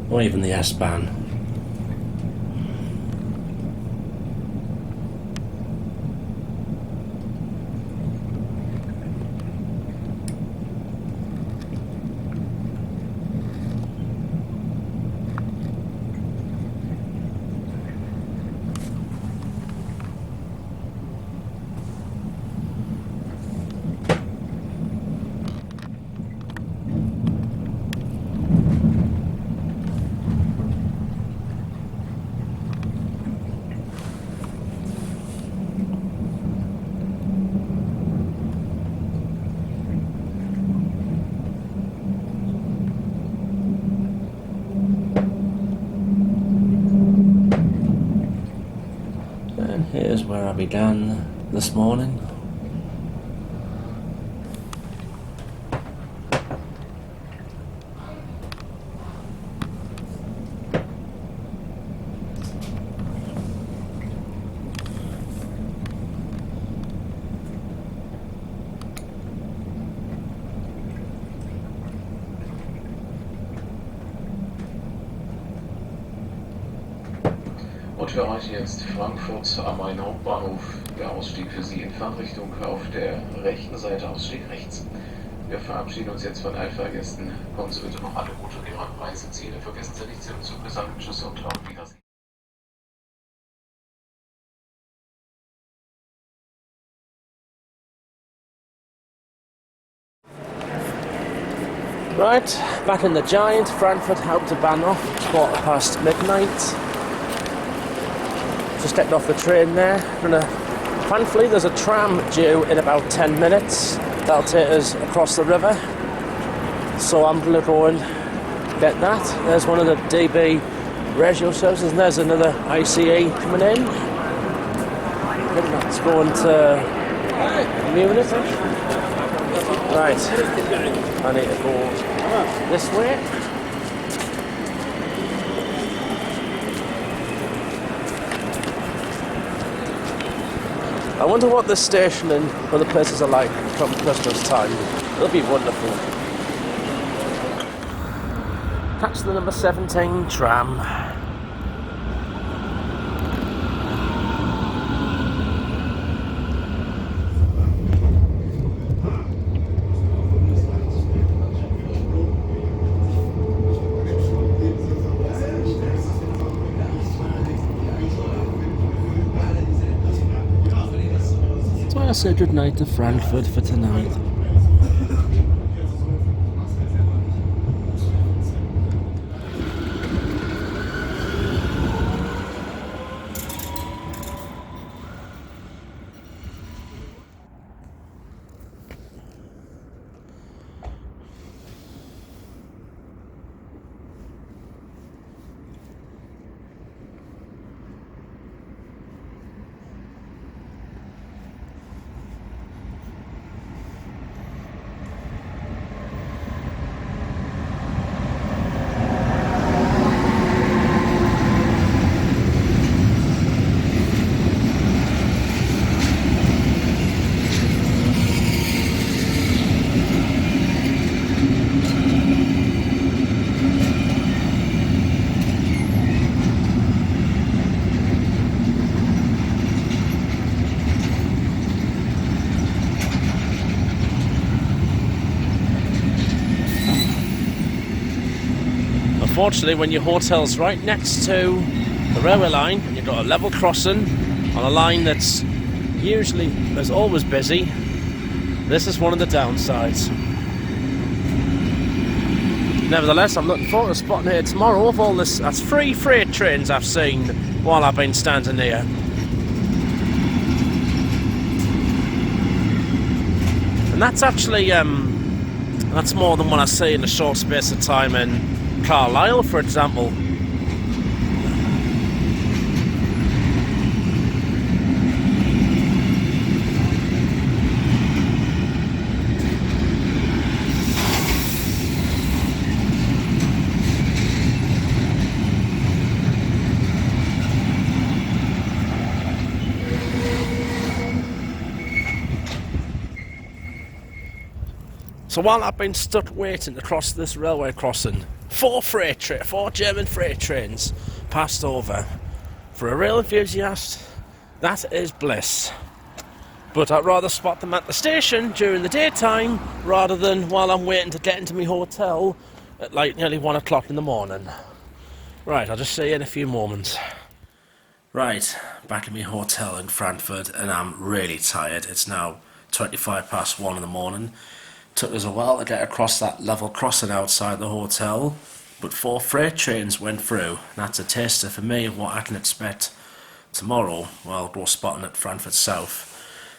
Speaker 1: or even the S-Bahn. Here's where I began this morning.
Speaker 15: Und wir erreichen jetzt Frankfurt am Main Hauptbahnhof. Der Ausstieg für Sie in Fahrtrichtung auf der rechten Seite, Ausstieg rechts. Wir verabschieden uns jetzt von allen Fahrgästen. Kommen Sie bitte noch alle gut an Ihre Reiseziele. Vergessen Sie nicht, Sie im Zug gesandt. Tschüss und auf Wiedersehen.
Speaker 1: Right, back in the giant Frankfurt Hauptbahnhof, midnight. Just stepped off the train there. Thankfully there's a tram due in about 10 minutes. That'll take us across the river. So I'm going to go and get that. There's one of the DB regio services and there's another ICE coming in. I think that's going to Munich. Right, I need to go this way. I wonder what this station and other places are like come Christmas time. It'll be wonderful. Catch the number 17 tram. I said goodnight to Frankfurt for tonight. Unfortunately, when your hotel's right next to the railway line and you've got a level crossing on a line that's always busy, this is one of the downsides. Nevertheless, I'm looking forward to spotting here tomorrow of all this. That's 3 freight trains I've seen while I've been standing here. And that's actually that's more than what I see in a short space of time in Carlisle, for example. So while I've been stuck waiting to cross this railway crossing, 4 German freight trains passed over. For a rail enthusiast, that is bliss. But I'd rather spot them at the station during the daytime rather than while I'm waiting to get into my hotel at like nearly 1 o'clock in the morning. Right, I'll just see you in a few moments. Right, back in my hotel in Frankfurt and I'm really tired. It's now 1:25 in the morning. Took us a while to get across that level crossing outside the hotel, but 4 freight trains went through. That's a taster for me of what I can expect tomorrow while I'll go spotting at Frankfurt South.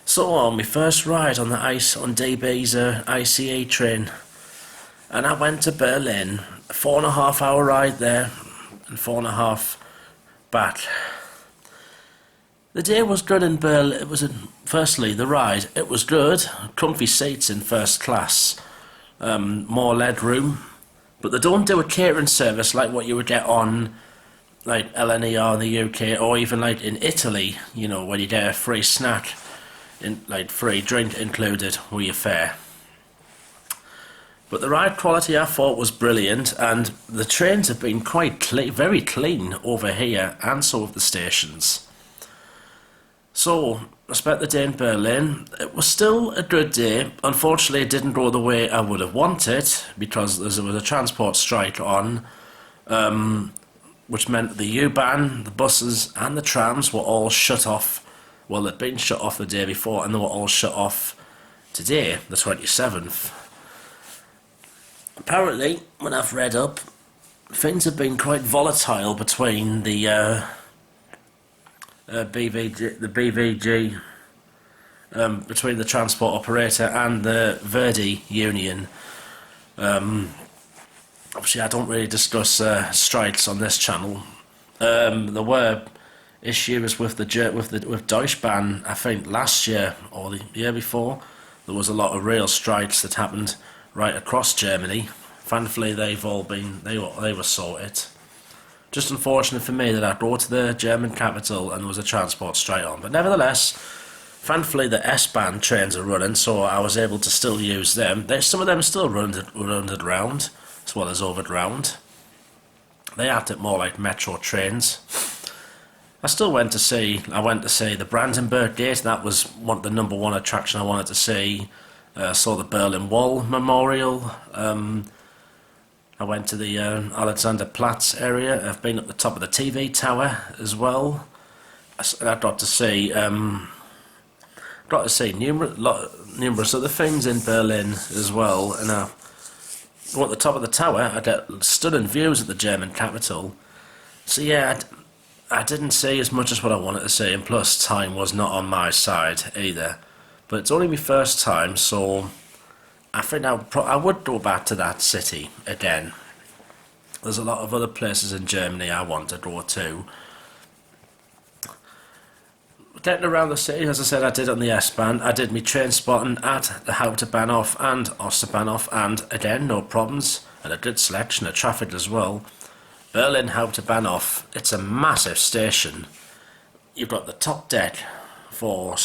Speaker 1: So on my first ride on the ice on DB's ICE train, and I went to Berlin, a 4.5 hour ride there and 4.5 back. The day was good in Berlin. It was firstly the ride. It was good, comfy seats in first class, more leg room, but they don't do a catering service like what you would get on like LNER in the UK or even like in Italy. You know, where you get a free snack, like free drink included with your fare. But the ride quality I thought was brilliant, and the trains have been quite very clean over here and some of the stations. So, I spent the day in Berlin. It was still a good day. Unfortunately, it didn't go the way I would have wanted because there was a transport strike on, which meant the U-Bahn, the buses and the trams were all shut off. Well, they'd been shut off the day before and they were all shut off today, the 27th. Apparently, when I've read up, things have been quite volatile between the BVG, between the transport operator and the Verdi union. Obviously, I don't really discuss strikes on this channel. There were issues with Deutsche Bahn. I think last year or the year before, there was a lot of rail strikes that happened right across Germany. Thankfully, they were sorted. Just unfortunate for me that I go to the German capital and there was a transport strike on. But nevertheless, thankfully the S-Bahn trains are running, so I was able to still use them. Some of them still run underground as well as overground. They acted more like metro trains. I went to see the Brandenburg Gate. That was the number one attraction I wanted to see. Saw the Berlin Wall Memorial. I went to the Alexanderplatz area. I've been up the top of the TV tower as well. I got to see numerous other things in Berlin as well. And I go at the top of the tower. I get stunning views of the German capital. So yeah, I didn't see as much as what I wanted to see, and plus time was not on my side either. But it's only my first time, so I think I would go back to that city again. There's a lot of other places in Germany I want to go to. Getting around the city, as I said, I did on the S-Bahn. I did my train spotting at the Hauptbahnhof and Ostbahnhof, and again, no problems. And a good selection of traffic as well. Berlin Hauptbahnhof, it's a massive station. You've got the top deck for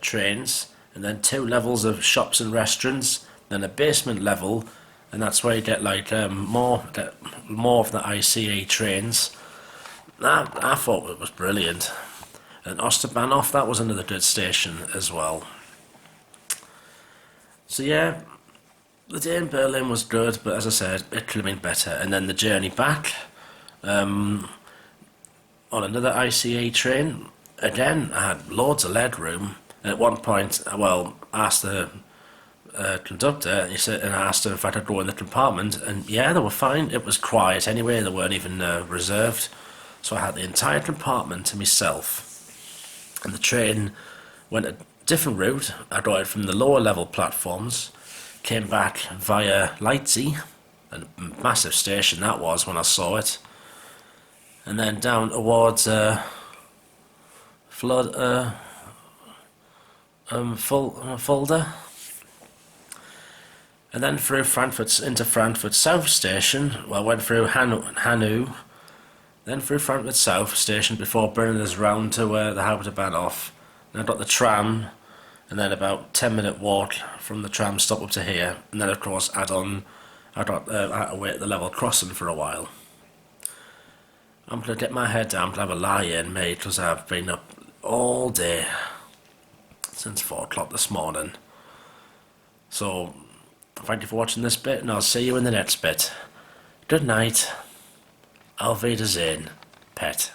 Speaker 1: trains, and then 2 levels of shops and restaurants, then a basement level, and that's where you get like more of the ICE trains. I thought it was brilliant. And Ostbahnhof, that was another good station as well. So yeah, the day in Berlin was good, but as I said, it could have been better. And then the journey back on another ICE train, again, I had loads of leg room. And at one point, I asked the conductor, and I asked her if I could go in the compartment, and yeah, they were fine. It was quiet anyway, they weren't even reserved. So I had the entire compartment to myself. And the train went a different route. I got it from the lower level platforms, came back via Leipzig, a massive station that was when I saw it, and then down towards Fulda, and then through into Frankfurt South Station. Well, I went through Hanau, then through Frankfurt South Station before bringing us round to the Hauptbahnhof. And I got the tram, and then about 10-minute walk from the tram stop up to here, and then of course I had to wait at the level crossing for a while. I'm going to get my head down to have a lie-in, mate, because I've been up all day since 4 o'clock this morning. So thank you for watching this bit, and I'll see you in the next bit. Good night. Auf Wiedersehen, pet.